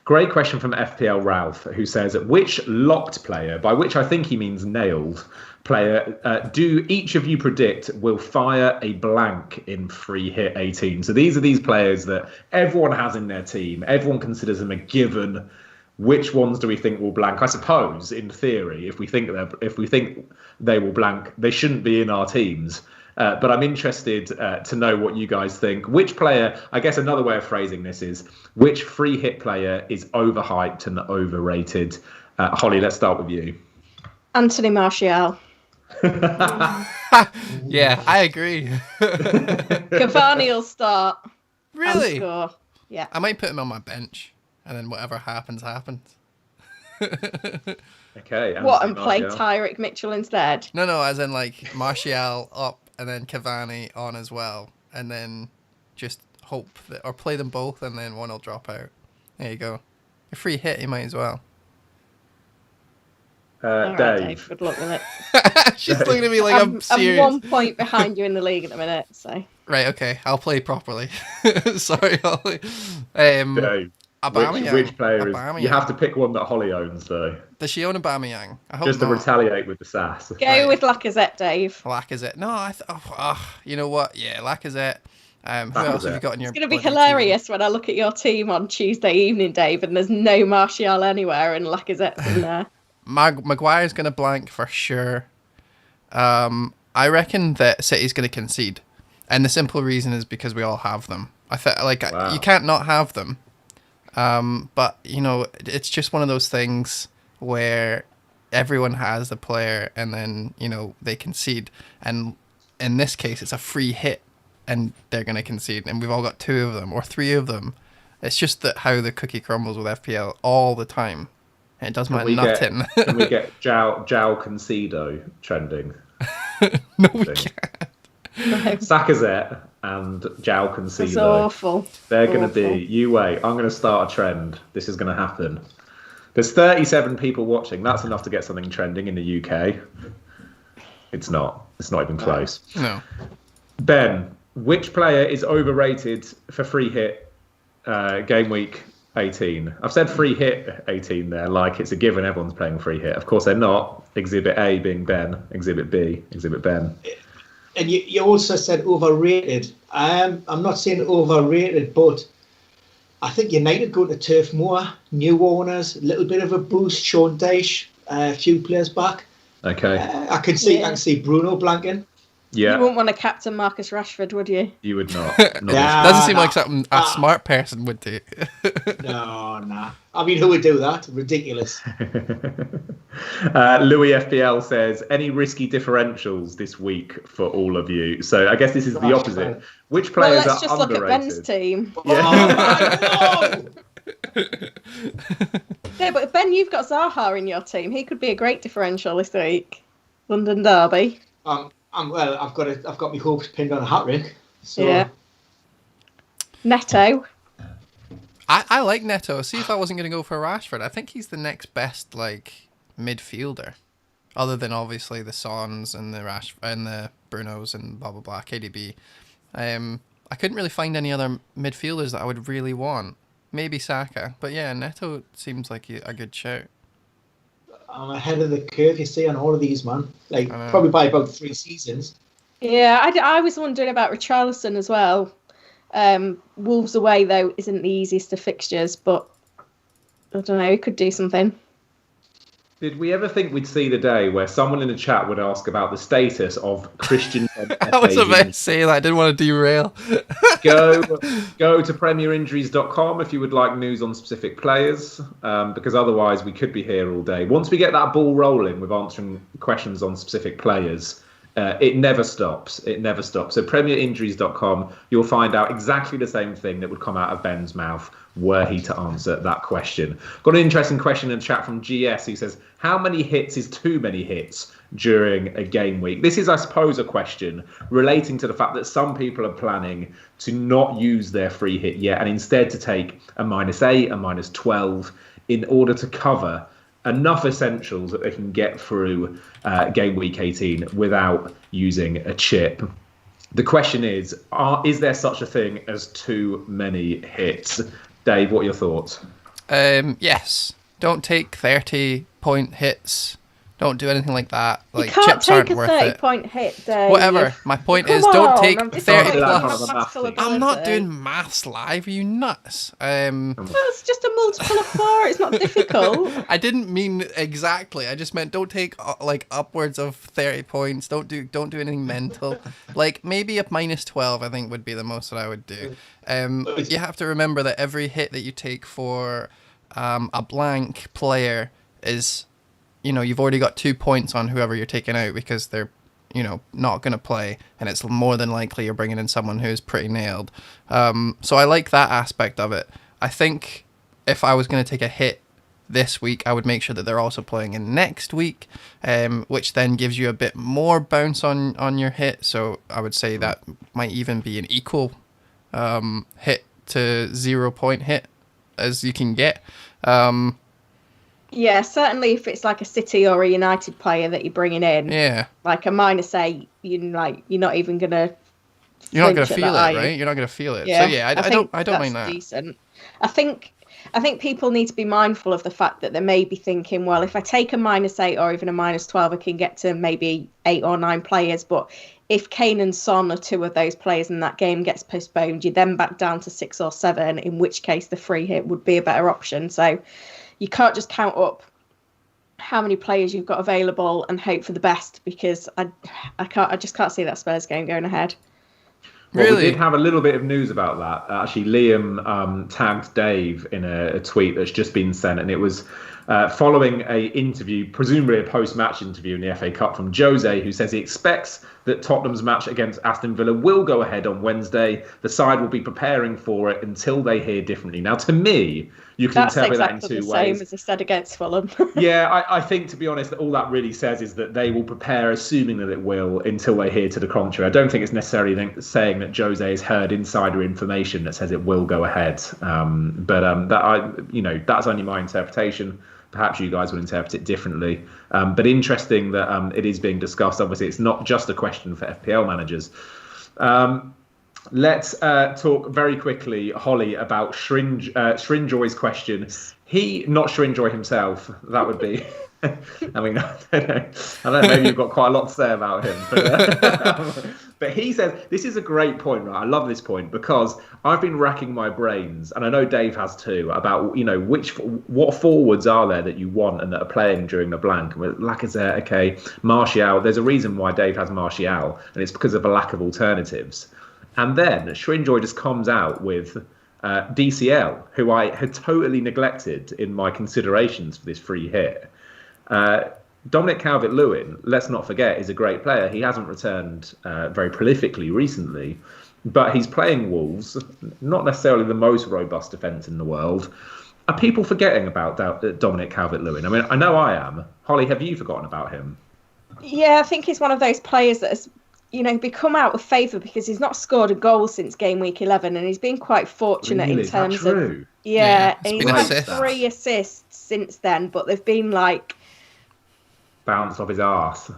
Speaker 3: Great question from FPL Ralph, who says, which locked player, by which I think he means nailed player, do each of you predict will fire a blank in free hit 18? So these are these players that everyone has in their team. Everyone considers them a given. Which ones do we think will blank? I suppose, in theory, if we think they will blank, they shouldn't be in our teams. But I'm interested to know what you guys think. Which player, I guess another way of phrasing this is, which free hit player is overhyped and overrated? Holly, let's start with you.
Speaker 4: Anthony Martial.
Speaker 2: Yeah, I agree.
Speaker 4: Cavani will start.
Speaker 2: Really?
Speaker 4: Score. Yeah.
Speaker 2: I might put him on my bench, and then whatever happens, happens.
Speaker 3: Okay.
Speaker 4: What, and play Tyrick Mitchell instead?
Speaker 2: No, as in like Martial up and then Cavani on as well, and then just hope that, or play them both, and then one will drop out. There you go. A free hit, you might as well.
Speaker 3: Dave.
Speaker 4: Good luck with it.
Speaker 2: She's looking at me like I'm serious.
Speaker 4: I'm 1 point behind you in the league at the minute, so.
Speaker 2: Right, okay, I'll play properly. Sorry, Holly.
Speaker 3: Dave. Which player is?
Speaker 2: Aubameyang.
Speaker 3: You have to pick one that Holly owns, though.
Speaker 2: Does she own Aubameyang? I hope
Speaker 3: just to
Speaker 2: not.
Speaker 3: retaliate with the sass.
Speaker 4: Go with Lacazette, Dave.
Speaker 2: Lacazette. No, you know what? Yeah, Lacazette. Who else have you got in your?
Speaker 4: It's going to be hilarious when I look at your team on Tuesday evening, Dave, and there's no Martial anywhere and Lacazette's in there.
Speaker 2: Maguire's going to blank for sure. I reckon that City's going to concede, and the simple reason is because we all have them. Wow. You can't not have them. But it's just one of those things where everyone has the player, and then they concede, and in this case it's a free hit, and they're going to concede, and we've all got 2 of them or 3 of them. It's just that how the cookie crumbles with FPL all the time. It does matter nothing.
Speaker 3: Can we get João Concedo trending?
Speaker 2: No, we can't.
Speaker 4: No.
Speaker 3: Lacazette and João Concedo.
Speaker 4: That's awful.
Speaker 3: They're going to be. You wait. I'm going to start a trend. This is going to happen. There's 37 people watching. That's enough to get something trending in the UK. It's not. It's not even close.
Speaker 2: No.
Speaker 3: Ben, which player is overrated for free hit game week 18? I've said free hit 18 there, like it's a given everyone's playing free hit. Of course they're not. Exhibit A being Ben, Exhibit B, Exhibit Ben.
Speaker 1: And you also said overrated. I'm not saying overrated, but I think United go to Turf Moor, new owners, a little bit of a boost. Sean Dyche, a few players back.
Speaker 3: Okay.
Speaker 1: I can see Bruno blanking.
Speaker 3: Yeah.
Speaker 4: You wouldn't want to captain Marcus Rashford, would you?
Speaker 3: You would not.
Speaker 2: Doesn't seem like something a smart person would do.
Speaker 1: No, nah. I mean, who would do that? Ridiculous.
Speaker 3: Louis FPL says, any risky differentials this week for all of you? So I guess this is the opposite. Which players
Speaker 4: let's
Speaker 3: are
Speaker 4: just
Speaker 3: underrated?
Speaker 4: look at Ben's team.
Speaker 3: Yeah.
Speaker 4: Yeah, but Ben, you've got Zaha in your team. He could be a great differential this week. London Derby.
Speaker 1: I've got my hopes pinned on a hat trick. So.
Speaker 4: Yeah. Neto.
Speaker 2: I like Neto. See if I wasn't going to go for Rashford. I think he's the next best midfielder, other than obviously the Sons and the Brunos and blah blah blah. KDB. I couldn't really find any other midfielders that I would really want. Maybe Saka, but yeah, Neto seems like a good shout.
Speaker 1: I'm ahead of the curve, you see, on all of these, man. Probably by about 3 seasons.
Speaker 4: Yeah, I was wondering about Richarlison as well. Wolves away, though, isn't the easiest of fixtures, but I don't know, he could do something.
Speaker 3: Did we ever think we'd see the day where someone in the chat would ask about the status of Christian?
Speaker 2: I was about to say that. I didn't want to derail.
Speaker 3: Go to premierinjuries.com if you would like news on specific players, because otherwise we could be here all day. Once we get that ball rolling with answering questions on specific players, it never stops. It never stops. So premierinjuries.com, you'll find out exactly the same thing that would come out of Ben's mouth were he to answer that question. Got an interesting question in the chat from GS who says, how many hits is too many hits during a game week? This is, I suppose, a question relating to the fact that some people are planning to not use their free hit yet and instead to take a -8, a -12 in order to cover enough essentials that they can get through game week 18 without using a chip. The question is there such a thing as too many hits? Dave, what are your thoughts?
Speaker 2: Yes. Don't take 30-point hits. Don't do anything like that.
Speaker 4: You can't
Speaker 2: chips
Speaker 4: take
Speaker 2: aren't
Speaker 4: a
Speaker 2: worth
Speaker 4: 30-point hit, Dave.
Speaker 2: Whatever. My point is, don't take 30 plus. I'm not doing maths live. Are you nuts?
Speaker 4: Well, it's just a multiple of 4. It's not difficult.
Speaker 2: I didn't mean exactly. I just meant don't take upwards of 30 points. Don't do anything mental. Maybe a -12. I think would be the most that I would do. You have to remember that every hit that you take for a blank player is, you've already got 2 points on whoever you're taking out because they're, not going to play, and it's more than likely you're bringing in someone who's pretty nailed. So I like that aspect of it. I think if I was going to take a hit this week, I would make sure that they're also playing in next week, which then gives you a bit more bounce on your hit. So I would say that might even be an equal hit to 0-point hit as you can get.
Speaker 4: Yeah, certainly if it's like a City or a United player that you're bringing in, like a -8, you're not even gonna.
Speaker 2: You're not gonna feel it, right? You're not gonna feel it.
Speaker 4: Yeah,
Speaker 2: so yeah, I don't mind that.
Speaker 4: Decent. I think people need to be mindful of the fact that they may be thinking, well, if I take a -8 or even a -12, I can get to maybe 8 or 9 players. But if Kane and Son are 2 of those players and that game gets postponed, you're then back down to 6 or 7, in which case the free hit would be a better option. So you can't just count up how many players you've got available and hope for the best, because I just can't see that Spurs game going ahead.
Speaker 3: Well, we did have a little bit of news about that. Actually, Liam tagged Dave in a tweet that's just been sent, and it was following a interview, presumably a post-match interview in the FA Cup from Jose, who says he expects that Tottenham's match against Aston Villa will go ahead on Wednesday. The side will be preparing for it until they hear differently. Now, to me, you can interpret that in 2 ways. That's exactly the same
Speaker 4: as I said against Fulham.
Speaker 3: Yeah, I think, to be honest, all that really says is that they will prepare, assuming that it will, until they hear to the contrary. I don't think it's necessarily saying that Jose has heard insider information that says it will go ahead. That's only my interpretation. Perhaps you guys will interpret it differently. But interesting that it is being discussed. Obviously, it's not just a question for FPL managers. Let's talk very quickly, Holly, about Shrinjoy's question. He, not Shrinjoy himself, that would be... I mean, I don't know. Maybe you've got quite a lot to say about him. But he says, this is a great point, right? I love this point because I've been racking my brains, and I know Dave has too, about, what forwards are there that you want and that are playing during the blank. Lacazette, okay, Martial. There's a reason why Dave has Martial, and it's because of a lack of alternatives. And then Shrinjoy just comes out with DCL, who I had totally neglected in my considerations for this free hit. Dominic Calvert-Lewin, let's not forget, is a great player. He hasn't returned very prolifically recently, but he's playing Wolves, not necessarily the most robust defence in the world. Are people forgetting about Dominic Calvert-Lewin? I mean, I know I am. Holly, have you forgotten about him?
Speaker 4: Yeah, I think he's one of those players that has, become out of favour because he's not scored a goal since game week 11, and he's been quite fortunate in terms of... Yeah, and he's had 3 assists since then, but they've been like...
Speaker 3: Bounced off his arse.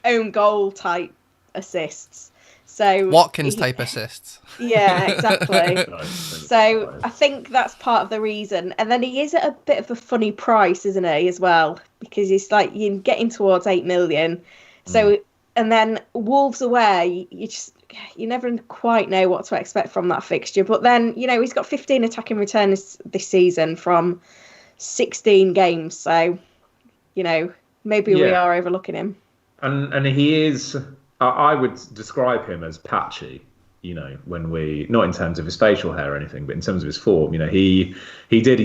Speaker 4: Own goal type assists. So
Speaker 2: Watkins type assists.
Speaker 4: Yeah, exactly. So I think that's part of the reason. And then he is at a bit of a funny price, isn't he, as well? Because he's like you're getting towards 8 million. So and then Wolves away, you never quite know what to expect from that fixture. But then, he's got 15 attacking returns this season from 16 games. So maybe we are overlooking him. And
Speaker 3: he is, I would describe him as patchy, when not in terms of his facial hair or anything, but in terms of his form. He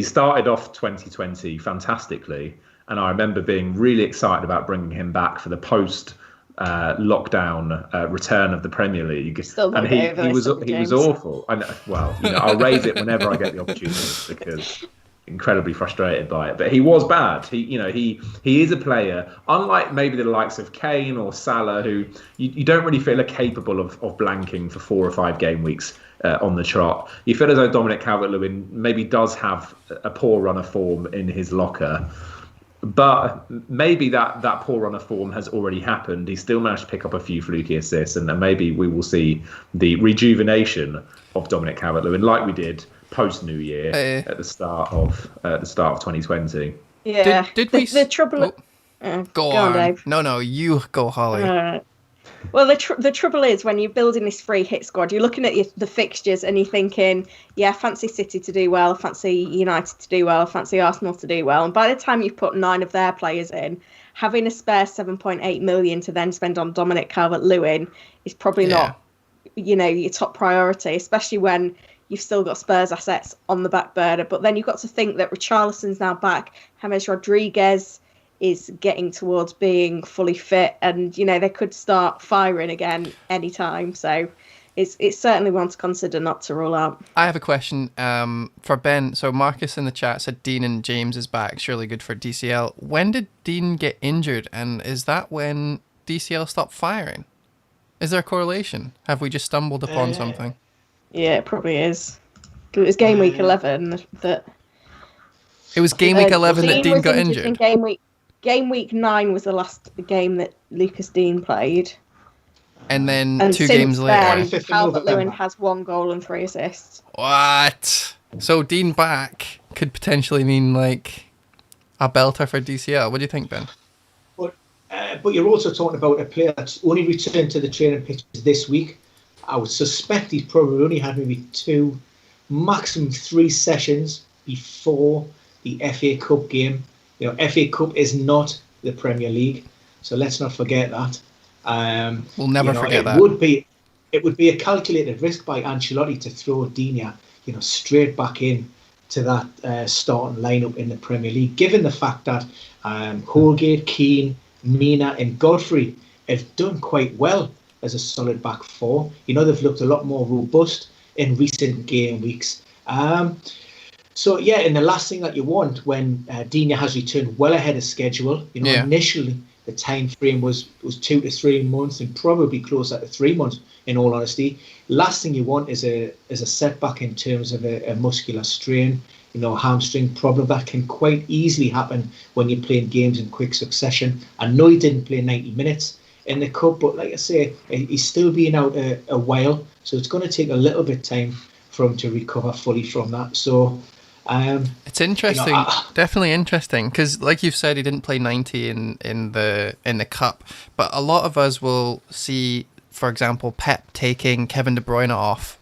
Speaker 3: started off 2020 fantastically. And I remember being really excited about bringing him back for the post lockdown return of the Premier League. And he was awful. I'll raise it whenever I get the opportunity because incredibly frustrated by it, but he was bad. He is a player, unlike maybe the likes of Kane or Salah, who you don't really feel are capable of blanking for 4 or 5 game weeks on the trot. You feel as though Dominic Calvert-Lewin maybe does have a poor run of form in his locker, but maybe that poor run of form has already happened. He still managed to pick up a few fluky assists, and maybe we will see the rejuvenation of Dominic Calvert-Lewin like we did post New Year at the start of 2020.
Speaker 4: Yeah.
Speaker 2: Did we?
Speaker 4: The trouble.
Speaker 2: Go on, Dave. No, you go, Holly.
Speaker 4: Well, the trouble is when you're building this free hit squad, you're looking at the fixtures and you're thinking, yeah, fancy City to do well, fancy United to do well, fancy Arsenal to do well. And by the time you've put 9 of their players in, having a spare 7.8 million to then spend on Dominic Calvert-Lewin is probably not, your top priority, especially when you've still got Spurs assets on the back burner. But then you've got to think that Richarlison's now back. James Rodriguez is getting towards being fully fit, and they could start firing again anytime. So it's certainly one to consider, not to rule out.
Speaker 2: I have a question for Ben. So Marcus in the chat said Dean and James is back, surely good for DCL. When did Dean get injured, and is that when DCL stopped firing? Is there a correlation? Have we just stumbled upon something?
Speaker 4: Yeah, it probably is. It was game week 11 that...
Speaker 2: It was game week 11 that Dean got injured?
Speaker 4: In game week 9 was the last game that Lucas Dean played.
Speaker 2: And then 2 games later...
Speaker 4: Then, Calvert-Lewin has 1 goal and 3 assists.
Speaker 2: What? So Dean back could potentially mean like a belter for DCL. What do you think, Ben?
Speaker 1: But you're also talking about a player that's only returned to the training pitches this week. I would suspect he's probably only had maybe 2, maximum 3 sessions before the FA Cup game. FA Cup is not the Premier League, so let's not forget that.
Speaker 2: We'll never forget that.
Speaker 1: It would be a calculated risk by Ancelotti to throw Digne, straight back in to that starting lineup in the Premier League, given the fact that Holgate, Keane, Mina and Godfrey have done quite well as a solid back 4. They've looked a lot more robust in recent game weeks. And the last thing that you want when Digne has returned well ahead of schedule, initially the time frame was 2 to 3 months and probably closer to 3 months, in all honesty. Last thing you want is a setback in terms of a muscular strain, hamstring problem that can quite easily happen when you're playing games in quick succession. I know he didn't play 90 minutes in the cup, but like I say, he's still been out a while, so it's going to take a little bit of time for him to recover fully from that. So
Speaker 2: It's interesting, definitely interesting, because like you've said, he didn't play 90 in the cup, but a lot of us will see, for example, Pep taking Kevin De Bruyne off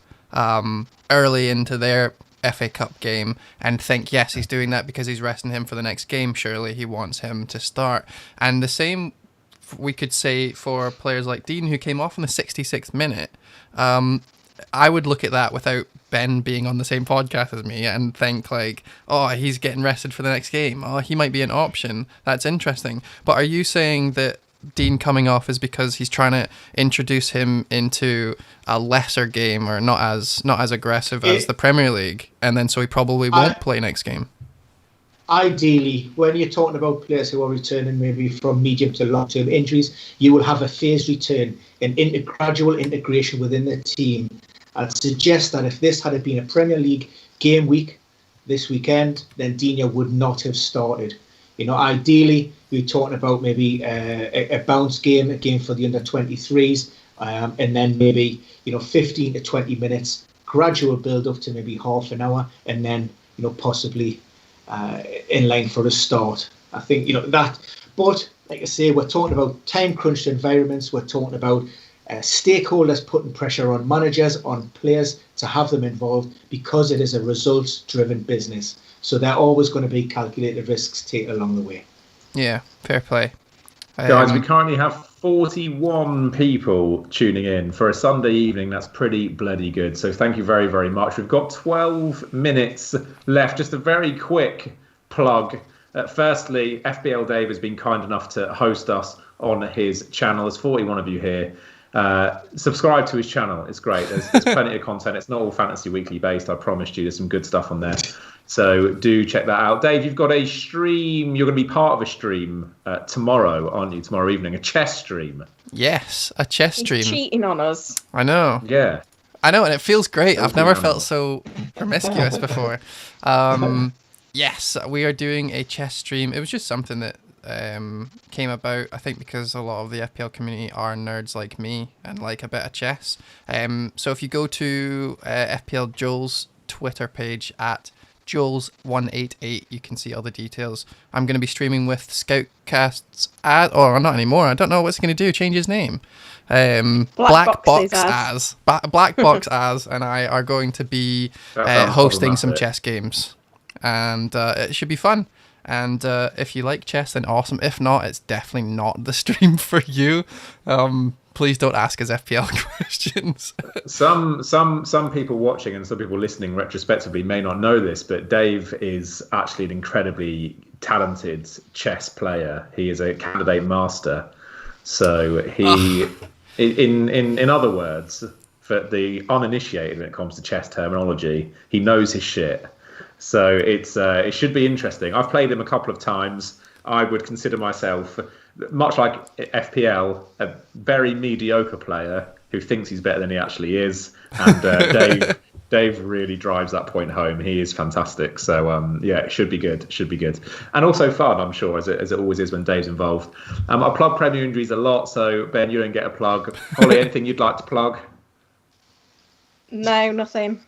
Speaker 2: early into their FA Cup game and think, yes, he's doing that because he's resting him for the next game. Surely he wants him to start. And the same we could say for players like Dean, who came off in the 66th minute. I would look at that without Ben being on the same podcast as me and think like, oh, he's getting rested for the next game. Oh, he might be an option. That's interesting. But are you saying that Dean coming off is because he's trying to introduce him into a lesser game or not as aggressive as the Premier League, and then so he probably won't play next game?
Speaker 1: Ideally, when you're talking about players who are returning maybe from medium to long-term injuries, you will have a phased return and gradual integration within the team. I'd suggest that if this had been a Premier League game week this weekend, then Digne would not have started. Ideally, we're talking about maybe a bounce game, a game for the under-23s, and then maybe 15 to 20 minutes, gradual build up to maybe half an hour, and then possibly in line for a start. I think that. But like I say, we're talking about time crunched environments. We're talking about stakeholders putting pressure on managers, on players to have them involved, because it is a results-driven business. So there are always going to be calculated risks taken along the way.
Speaker 2: Yeah, fair play.
Speaker 3: Guys, we currently have 41 people tuning in for a Sunday evening. That's pretty bloody good. So thank you very, very much. We've got 12 minutes left. Just a very quick plug. Firstly, FPL Dave has been kind enough to host us on his channel. There's 41 of you here. Subscribe to his channel. It's great. There's plenty of content. It's not all Fantasy Weekly based. I promised you there's some good stuff on there. So do check that out. Dave, you've got a stream. You're going to be part of a stream tomorrow, aren't you? Tomorrow evening, a chess stream.
Speaker 2: Yes, a chess stream.
Speaker 4: He's cheating on us.
Speaker 2: I know.
Speaker 3: Yeah.
Speaker 2: I know, and it feels great. I've never felt so promiscuous before. Yes, we are doing a chess stream. It was just something that came about, I think, because a lot of the FPL community are nerds like me and like a bit of chess. So if you go to FPL Joel's Twitter page at Jules188, you can see all the details. I'm going to be streaming with Scoutcasts or not anymore. I don't know what's going to do. Change his name. Black Box as and I are going to be hosting some chess games, and it should be fun. And if you like chess, then awesome. If not, it's definitely not the stream for you. Please don't ask us FPL questions. Some people watching and some people listening retrospectively may not know this, but Dave is actually an incredibly talented chess player. He is a candidate master. So he, in other words, for the uninitiated when it comes to chess terminology, he knows his shit. So it should be interesting. I've played him a couple of times. I would consider myself, much like FPL, a very mediocre player who thinks he's better than he actually is. And Dave really drives that point home. He is fantastic. So yeah, it should be good. It should be good, and also fun, I'm sure, as it always is when Dave's involved. I plug Premier Injuries a lot. So Ben, you don't get a plug. Holly, anything you'd like to plug?
Speaker 4: No, nothing.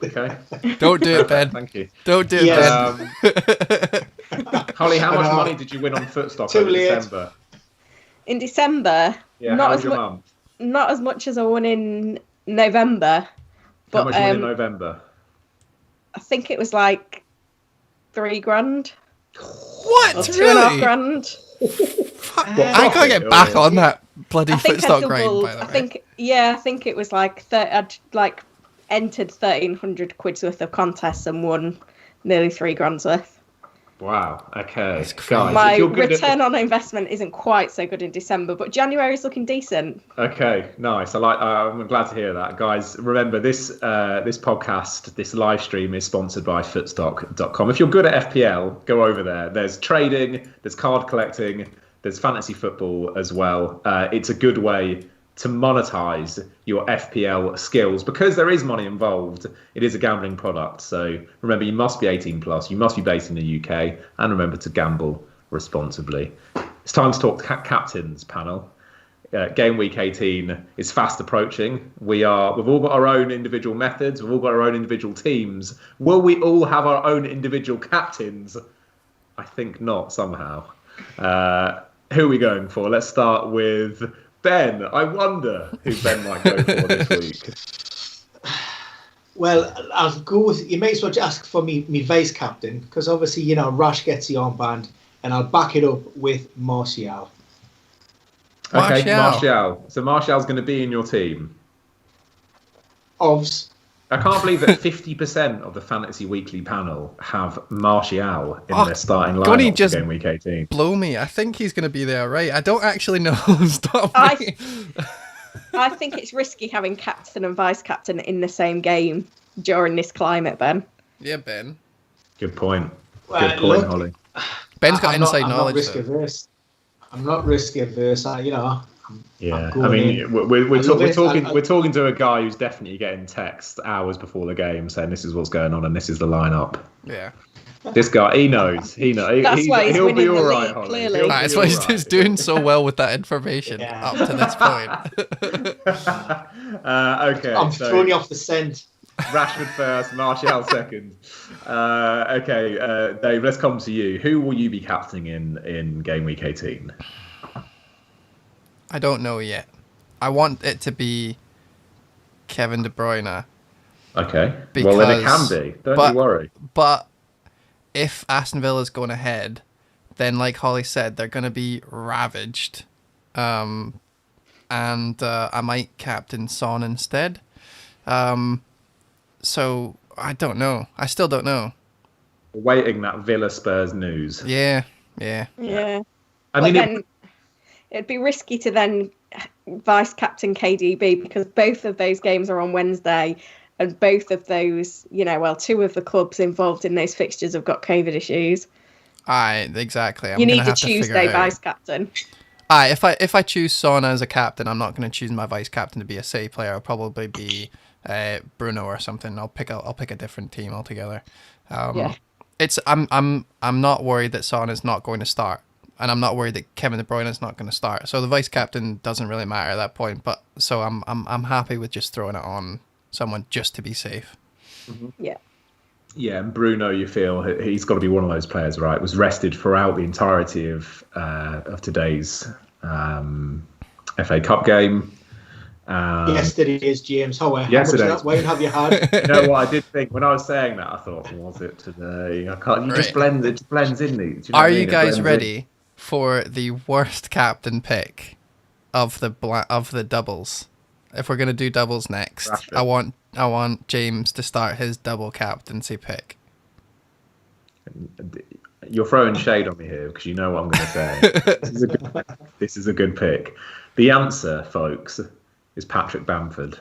Speaker 3: Okay.
Speaker 2: Don't do it, Ben.
Speaker 3: Thank you.
Speaker 2: Don't do it, Ben.
Speaker 3: Holly, how much money did you win on Footstock in December?
Speaker 4: In December?
Speaker 3: Yeah, not as much.
Speaker 4: Not as much as I won in November. But,
Speaker 3: how much won in November?
Speaker 4: I think it was like $3,000.
Speaker 2: What?
Speaker 4: Or
Speaker 2: Really?
Speaker 4: $2,500.
Speaker 2: I gotta get back on that bloody Footstock grind, by the way.
Speaker 4: I think it was like I'd entered 1,300 quid's worth of contests and won nearly $3,000 worth.
Speaker 3: Wow. Okay. Guys,
Speaker 4: my return on investment isn't quite so good in December, but January's looking decent.
Speaker 3: Okay, nice. I'm glad to hear that, guys. Remember, this podcast, this live stream is sponsored by Footstock.com. If you're good at FPL, go over there. There's trading, there's card collecting, there's fantasy football as well. It's a good way to monetize your FPL skills, because there is money involved. It is a gambling product. So remember, you must be 18 plus, you must be based in the UK, and remember to gamble responsibly. It's time to talk captains panel. Game week 18 is fast approaching. We've all got our own individual methods. We've all got our own individual teams. Will we all have our own individual captains? I think not, somehow. Who are we going for? Let's start with Ben. I wonder who Ben might go for this week.
Speaker 1: Well, I'll go with, you may as well just ask for me vice captain, because obviously, Rash gets the armband, and I'll back it up with Martial.
Speaker 3: Okay, Martial. So Martial's going to be in your team.
Speaker 1: Ovs.
Speaker 3: I can't believe that 50% of the Fantasy Weekly panel have Martial in their starting lineup for Game Week 18.
Speaker 2: Blow me. I think he's going to be there, right? I don't actually know. Stop me.
Speaker 4: I think it's risky having captain and vice captain in the same game during this climate, Ben.
Speaker 2: Yeah, Ben.
Speaker 3: Good point. Good point, Holly.
Speaker 2: Ben's got inside knowledge.
Speaker 1: I'm not risk averse.
Speaker 3: We're talking to a guy who's definitely getting text hours before the game saying this is what's going on and this is the lineup.
Speaker 2: Yeah.
Speaker 3: This guy, he knows.
Speaker 4: That's why he's
Speaker 3: he'll be
Speaker 4: winning
Speaker 3: all
Speaker 4: the
Speaker 3: right,
Speaker 4: league,
Speaker 3: Holly.
Speaker 4: clearly.
Speaker 2: That's why he's doing so well with that information up to this point.
Speaker 3: Okay.
Speaker 1: I'm throwing you off the scent.
Speaker 3: Rashford first, Martial second. Dave, let's come to you. Who will you be captaining in Game Week 18?
Speaker 2: I don't know yet. I want it to be Kevin De Bruyne.
Speaker 3: Okay. Well, then it can be. Don't you worry.
Speaker 2: But if Aston Villa's going ahead, then like Holly said, they're going to be ravaged. And I might captain Son instead. So I don't know. I still don't know.
Speaker 3: Waiting that Villa Spurs news.
Speaker 2: Yeah.
Speaker 3: I mean,
Speaker 4: it'd be risky to then vice captain KDB because both of those games are on Wednesday, and both of those, two of the clubs involved in those fixtures have got COVID issues.
Speaker 2: Aye, exactly.
Speaker 4: You need a Tuesday vice captain.
Speaker 2: Aye, if I choose Son as a captain, I'm not going to choose my vice captain to be a City player. I'll probably be Bruno or something. I'll pick a different team altogether. I'm not worried that Son is not going to start, and I'm not worried that Kevin De Bruyne is not going to start. So the vice captain doesn't really matter at that point. But so I'm happy with just throwing it on someone just to be safe.
Speaker 3: Mm-hmm.
Speaker 4: Yeah.
Speaker 3: Yeah, and Bruno, you feel he's got to be one of those players, right? Was rested throughout the entirety of today's FA Cup game.
Speaker 1: Yesterday's James. How much weight have you had?
Speaker 3: You know what I did think when I was saying that? I thought, was it today? I can't. You just blend it. Just blends in these.
Speaker 2: Are you guys ready for the worst captain pick of the doubles? If we're gonna do doubles next, I want James to start his double captaincy pick.
Speaker 3: You're throwing shade on me here because you know what I'm going to say. This is a good pick. The answer, folks, is Patrick Bamford.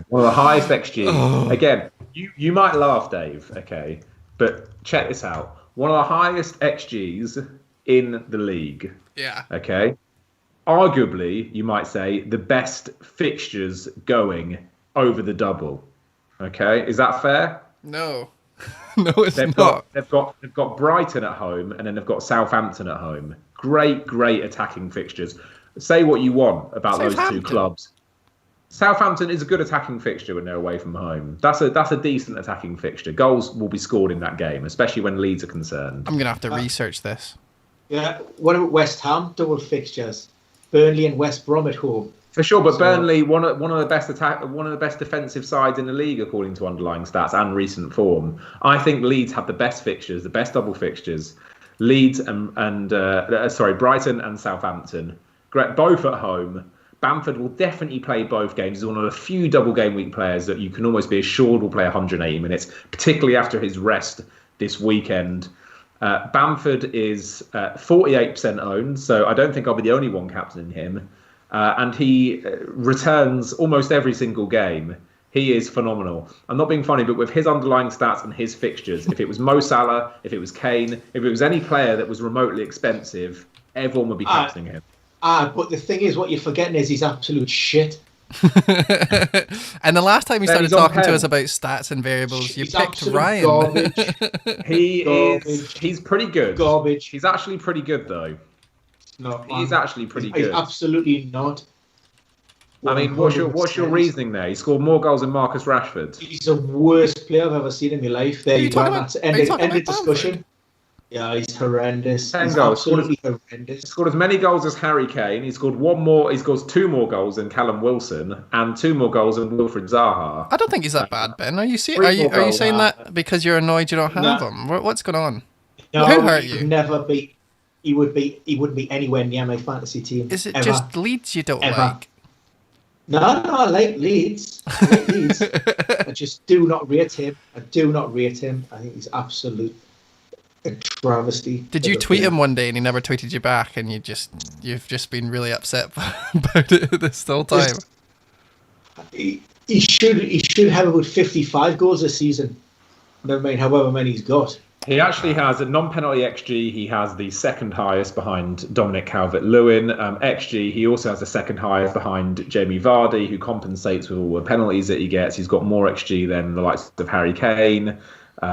Speaker 3: One of the highest XG.
Speaker 2: Oh.
Speaker 3: Again, you might laugh, Dave, okay, but check this out. One of the highest XGs in the league.
Speaker 2: Yeah.
Speaker 3: Okay. Arguably, you might say, the best fixtures going over the double. Okay, is that fair?
Speaker 2: No. No, it's not.
Speaker 3: They've got Brighton at home, and then they've got Southampton at home. Great attacking fixtures. Say what you want about those two clubs. Southampton is a good attacking fixture when they're away from home. That's a decent attacking fixture. Goals will be scored in that game, especially when Leeds are concerned.
Speaker 2: I'm gonna have to research this.
Speaker 1: Yeah. What about West Ham double fixtures? Burnley and West Brom at home.
Speaker 3: For sure, but Burnley, one of the best defensive sides in the league according to underlying stats and recent form. I think Leeds have the best fixtures, the best double fixtures. Leeds and Brighton and Southampton, both at home. Bamford will definitely play both games. He's one of the few double game week players that you can almost be assured will play 180 minutes, particularly after his rest this weekend. Bamford is 48% owned, so I don't think I'll be the only one captaining him. And he returns almost every single game. He is phenomenal. I'm not being funny, but with his underlying stats and his fixtures, if it was Mo Salah, if it was Kane, if it was any player that was remotely expensive, everyone would be captaining him.
Speaker 1: But the thing is, what you're forgetting is he's absolute shit.
Speaker 2: And the last time you started talking to us about stats and variables, you picked Ryan.
Speaker 1: Garbage.
Speaker 3: He's pretty good.
Speaker 1: Garbage.
Speaker 3: He's actually pretty good, though.
Speaker 1: not.
Speaker 3: He's actually pretty
Speaker 1: He's
Speaker 3: good.
Speaker 1: absolutely not.
Speaker 3: I mean, what's your reasoning there? He scored more goals than Marcus Rashford.
Speaker 1: He's the worst player I've ever seen in my life. There you go. That's ended discussion. Yeah, he's horrendous.
Speaker 3: 10
Speaker 1: he's
Speaker 3: goals.
Speaker 1: Absolutely horrendous.
Speaker 3: He scored as many goals as Harry Kane. He scored one more. He scores 2 more goals than Callum Wilson and 2 more goals than Wilfried Zaha.
Speaker 2: I don't think he's that bad, Ben. Are you saying that because you're annoyed you don't have him? What's going on?
Speaker 1: No,
Speaker 2: who hurt you?
Speaker 1: He wouldn't be anywhere near my fantasy team.
Speaker 2: Is it
Speaker 1: ever.
Speaker 2: just Leeds you don't like?
Speaker 1: No, I like Leeds. I just do not rate him. I think he's absolute a travesty.
Speaker 2: Did you tweet him one day and he never tweeted you back, and you've just been really upset about it this whole time?
Speaker 1: He should have about 55 goals a season. Never mind however many he's got.
Speaker 3: He actually has a non-penalty XG. He has the second highest behind Dominic Calvert-Lewin. XG, he also has the second highest behind Jamie Vardy, who compensates with all the penalties that he gets. He's got more XG than the likes of Harry Kane. He's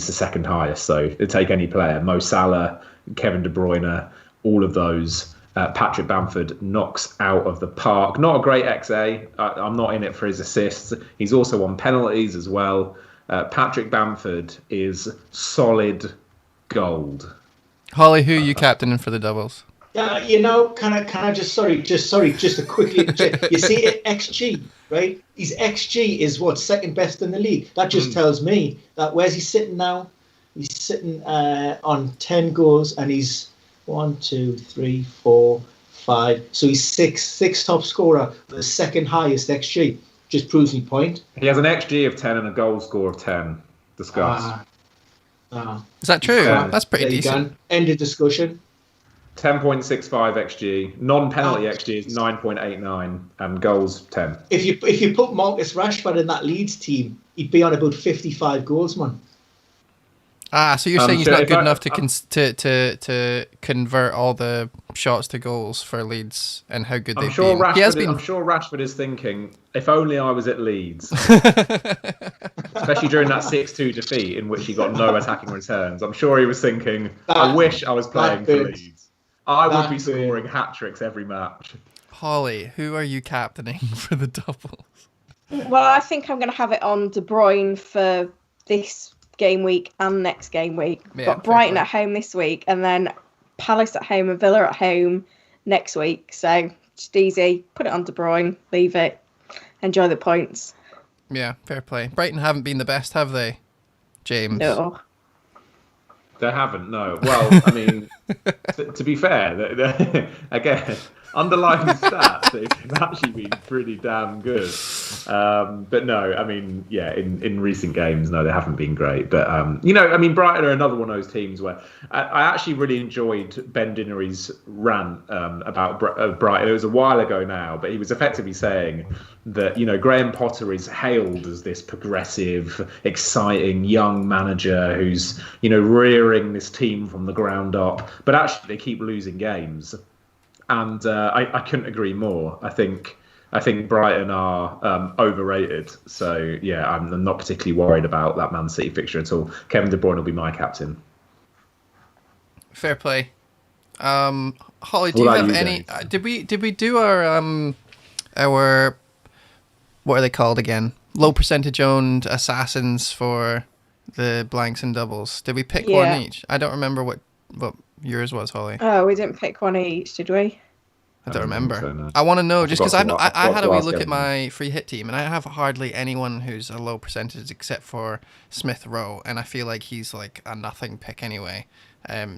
Speaker 3: the second highest. So take any player, Mo Salah, Kevin De Bruyne, all of those. Patrick Bamford knocks out of the park. Not a great XA. I'm not in it for his assists. He's also on penalties as well. Patrick Bamford is solid gold.
Speaker 2: Holly, who are you captaining for the doubles?
Speaker 1: Can I just a quickly check. You see XG, right? His XG is second best in the league. That just tells me that where's he sitting now? He's sitting on 10 goals, and he's 1, 2, 3, 4, 5. So he's six top scorer, the second highest XG. Just proves me point.
Speaker 3: He has an XG of 10 and a goal score of 10. Discuss.
Speaker 2: Is that true? That's pretty decent.
Speaker 1: End of discussion.
Speaker 3: 10.65 XG. Non-penalty XG is 9.89 and goals 10.
Speaker 1: If you put Marcus Rashford in that Leeds team, he'd be on about 55 goals, man.
Speaker 2: So you're saying he's not good enough to convert all the shots to goals for Leeds and how good they've been.
Speaker 3: I'm sure Rashford is thinking, if only I was at Leeds. Especially during that 6-2 defeat in which he got no attacking returns. I'm sure he was thinking, I wish I was playing for Leeds. I would be scoring hat-tricks every match.
Speaker 2: Holly, who are you captaining for the doubles?
Speaker 4: Well, I think I'm going to have it on De Bruyne for this game week and next game week. Got Brighton at home this week, and then Palace at home and Villa at home next week. So just easy. Put it on De Bruyne, leave it, enjoy the points.
Speaker 2: Yeah, fair play. Brighton haven't been the best, have they, James?
Speaker 4: No.
Speaker 3: They haven't, no. Well, I mean, to be fair, again, underlying stats, they've actually been pretty damn good. But no, I mean, yeah, in recent games, no, they haven't been great. But, Brighton are another one of those teams where I actually really enjoyed Ben Dinnery's rant about Brighton. It was a while ago now, but he was effectively saying that, Graham Potter is hailed as this progressive, exciting young manager who's, rearing this team from the ground up. But actually, they keep losing games. And I couldn't agree more. I think Brighton are overrated. So, yeah, I'm not particularly worried about that Man City fixture at all. Kevin De Bruyne will be my captain.
Speaker 2: Fair play. Holly, do you have any... Did we do our... What are they called again? Low percentage owned assassins for the blanks and doubles. Did we pick one each? I don't remember what yours was, Holly.
Speaker 4: Oh, we didn't pick one each, did we?
Speaker 2: I don't remember.
Speaker 3: So, no.
Speaker 2: I want to know, just because I had a wee look at
Speaker 3: everyone.
Speaker 2: my free hit team, and I have hardly anyone who's a low percentage except for Smith Rowe, and I feel like he's like a nothing pick anyway.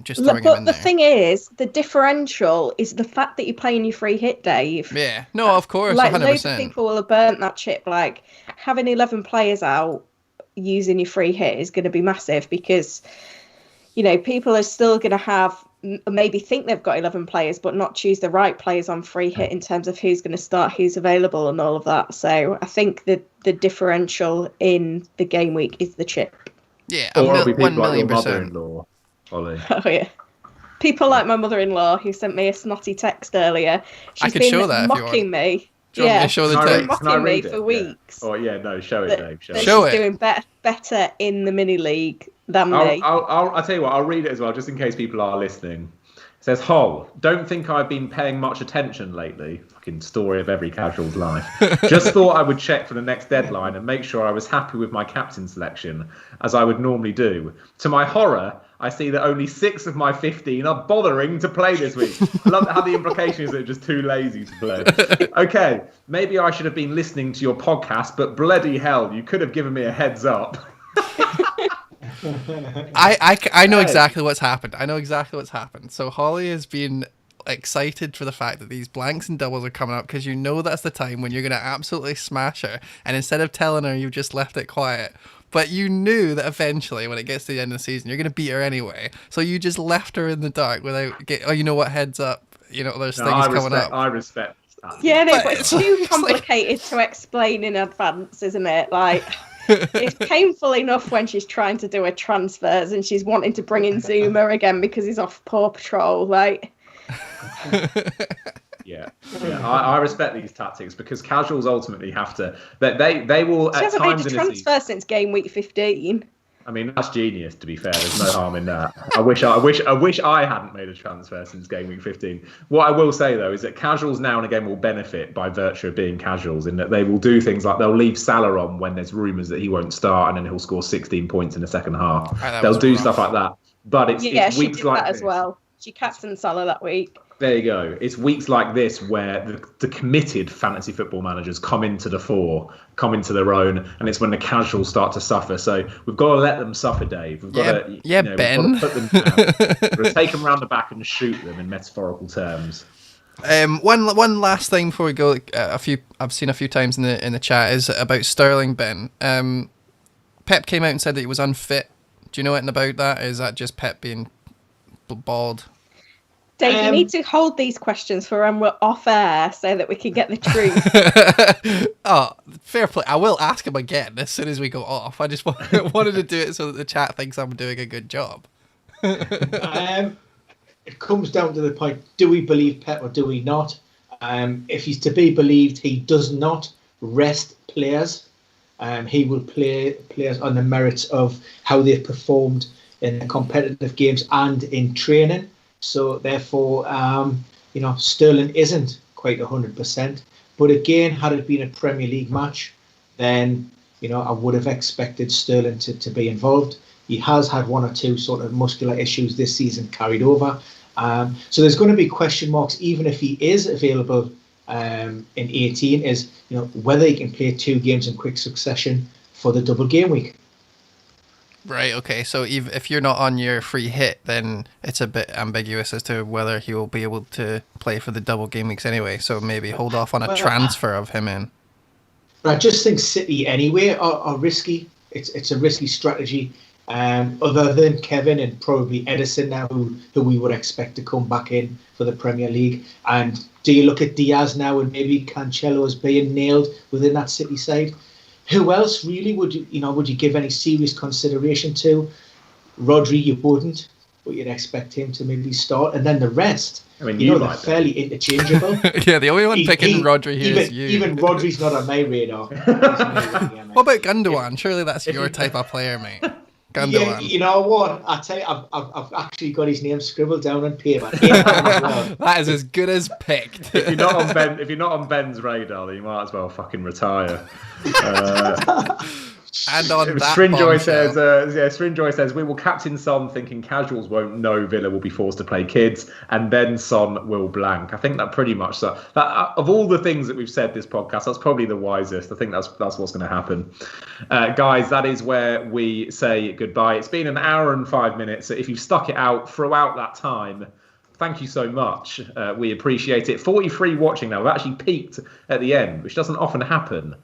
Speaker 2: Just throwing him in there.
Speaker 4: But the thing is, the differential is the fact that you're playing your free hit, Dave.
Speaker 2: Yeah, no, of course,
Speaker 4: like
Speaker 2: 100%.
Speaker 4: Loads of people will have burnt that chip. Like having 11 players out using your free hit is going to be massive because, people are still going to have maybe think they've got 11 players, but not choose the right players on free hit in terms of who's going to start, who's available, and all of that. So I think the differential in the game week is the chip.
Speaker 2: Yeah,
Speaker 3: Or it'll be people
Speaker 2: 1
Speaker 3: like your
Speaker 2: million %.
Speaker 3: mother-in-law, Ollie.
Speaker 4: Oh yeah, people like my mother-in-law who sent me a snotty text earlier. She's
Speaker 2: could
Speaker 4: been
Speaker 2: show that if you
Speaker 4: mocking me.
Speaker 2: Do you want me to show the
Speaker 3: Can I
Speaker 2: text?
Speaker 3: read-
Speaker 4: mocking me
Speaker 3: it?
Speaker 4: for weeks.
Speaker 3: Yeah. Oh yeah, no, show it, Dave.
Speaker 4: That
Speaker 2: Show
Speaker 4: she's
Speaker 2: it.
Speaker 4: doing better in the mini league than me.
Speaker 3: I'll tell you what, I'll read it as well, just in case people are listening. It says, Hull, don't think I've been paying much attention lately. Fucking story of every casual's life. Just thought I would check for the next deadline and make sure I was happy with my captain selection, as I would normally do. To my horror, I see that only 6 of my 15 are bothering to play this week. I love how the implication is that they're just too lazy to play. Okay, maybe I should have been listening to your podcast, but bloody hell, you could have given me a heads up.
Speaker 2: I know exactly what's happened. So Holly has been excited for the fact that these blanks and doubles are coming up, because you know that's the time when you're going to absolutely smash her, and instead of telling her, you've just left it quiet. But you knew that eventually, when it gets to the end of the season, you're going to beat her anyway. So you just left her in the dark without you know what, heads up, you know, there's things coming up.
Speaker 3: I respect that.
Speaker 4: Yeah, no, but it's too complicated to explain in advance, isn't it? Like, it's painful enough when she's trying to do her transfers and she's wanting to bring in Zuma again because he's off Paw Patrol, right?
Speaker 3: Yeah. I respect these tactics, because casuals ultimately have to. They will.
Speaker 4: She hasn't made a transfer since game week 15.
Speaker 3: I mean, that's genius. To be fair, there's no harm in that. I wish I hadn't made a transfer since game week 15. What I will say though is that casuals now and again will benefit by virtue of being casuals, in that they will do things like they'll leave Salah on when there's rumours that he won't start, and then he'll score 16 points in the second half. They'll do stuff like that. But it's
Speaker 4: she
Speaker 3: weeks
Speaker 4: did
Speaker 3: like
Speaker 4: that as well. She captained Salah that week.
Speaker 3: There you go. It's weeks like this where the committed fantasy football managers come into the fore, come into their own, and it's when the casuals start to suffer. So we've got to let them suffer, Dave. We've got to,
Speaker 2: Ben.
Speaker 3: We've got to put them down. We've got to take them round the back and shoot them in metaphorical terms.
Speaker 2: One last thing before we go. I've seen a few times in the chat is about Sterling, Ben. Pep came out and said that he was unfit. Do you know anything about that? Or is that just Pep being bald?
Speaker 4: Dave, you need to hold these questions for when we're off air so that we can get the truth.
Speaker 2: Oh, fair play. I will ask him again as soon as we go off. I just wanted to do it so that the chat thinks I'm doing a good job.
Speaker 1: It comes down to the point, do we believe Pep or do we not? If he's to be believed, he does not rest players. He will play players on the merits of how they've performed in the competitive games and in training. So therefore, Sterling isn't quite 100%. But again, had it been a Premier League match, then, I would have expected Sterling to be involved. He has had one or two sort of muscular issues this season carried over. So there's going to be question marks, even if he is available in 18, is whether he can play 2 games in quick succession for the double game week.
Speaker 2: Right, okay, so if you're not on your free hit, then it's a bit ambiguous as to whether he will be able to play for the double game weeks anyway, so maybe hold off on a transfer of him in.
Speaker 1: But I just think City anyway are risky. It's a risky strategy, other than Kevin and probably Edison now, who we would expect to come back in for the Premier League. And do you look at Diaz now and maybe Cancelo as being nailed within that City side? Who else really would you give any serious consideration to? Rodri, you wouldn't, but you'd expect him to maybe start, and then the rest. I mean, they're fairly interchangeable.
Speaker 2: Yeah, the only one picking Rodri here is you.
Speaker 1: Even Rodri's not on my radar.
Speaker 2: What about Gundogan? Surely that's your type of player, mate. Gundogan.
Speaker 1: Yeah, you know what? I tell you, I've actually got his name scribbled down on paper.
Speaker 2: That is as good as picked.
Speaker 3: If you're not on Ben's radar, then you might as well fucking retire.
Speaker 2: And on that
Speaker 3: Stringjoy says, we will captain Son thinking casuals won't know Villa will be forced to play kids, and then Son will blank. I think that pretty much so. That of all the things that we've said this podcast, that's probably the wisest. I think that's what's going to happen. Guys, that is where we say goodbye. It's been an hour and 5 minutes. So if you've stuck it out throughout that time, thank you so much. We appreciate it. 43 watching now. We've actually peaked at the end, which doesn't often happen.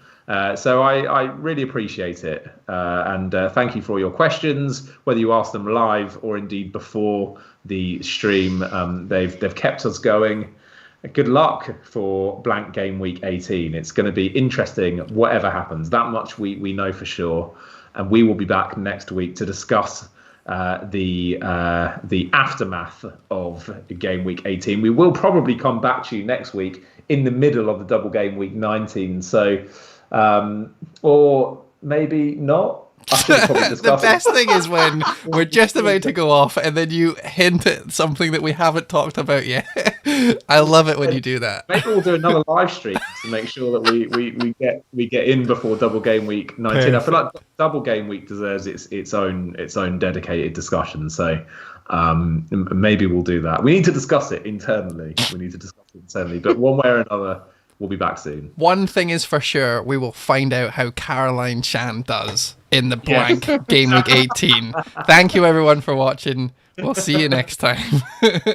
Speaker 3: So I really appreciate it. And thank you for all your questions, whether you ask them live or indeed before the stream. They've kept us going. Good luck for blank game week 18. It's going to be interesting, whatever happens. That much we know for sure. And we will be back next week to discuss the aftermath of game week 18. We will probably come back to you next week in the middle of the double game week 19. So, or maybe not. I should probably
Speaker 2: The
Speaker 3: discuss
Speaker 2: best thing is when we're just about to go off and then you hint at something that we haven't talked about yet. I love it when you do that.
Speaker 3: Maybe we'll do another live stream to make sure that we get in before double game week 19. I feel like double game week deserves its own dedicated discussion. So maybe we'll do that. We need to discuss it internally. But one way or another, we'll be back soon.
Speaker 2: One thing is for sure, we will find out how Caroline Chan does in the blank game week 18. Thank you everyone for watching. We'll see you next time.
Speaker 3: Cheers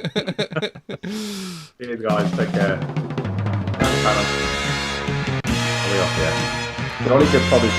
Speaker 3: guys, take care. Are we off yet? The only good probably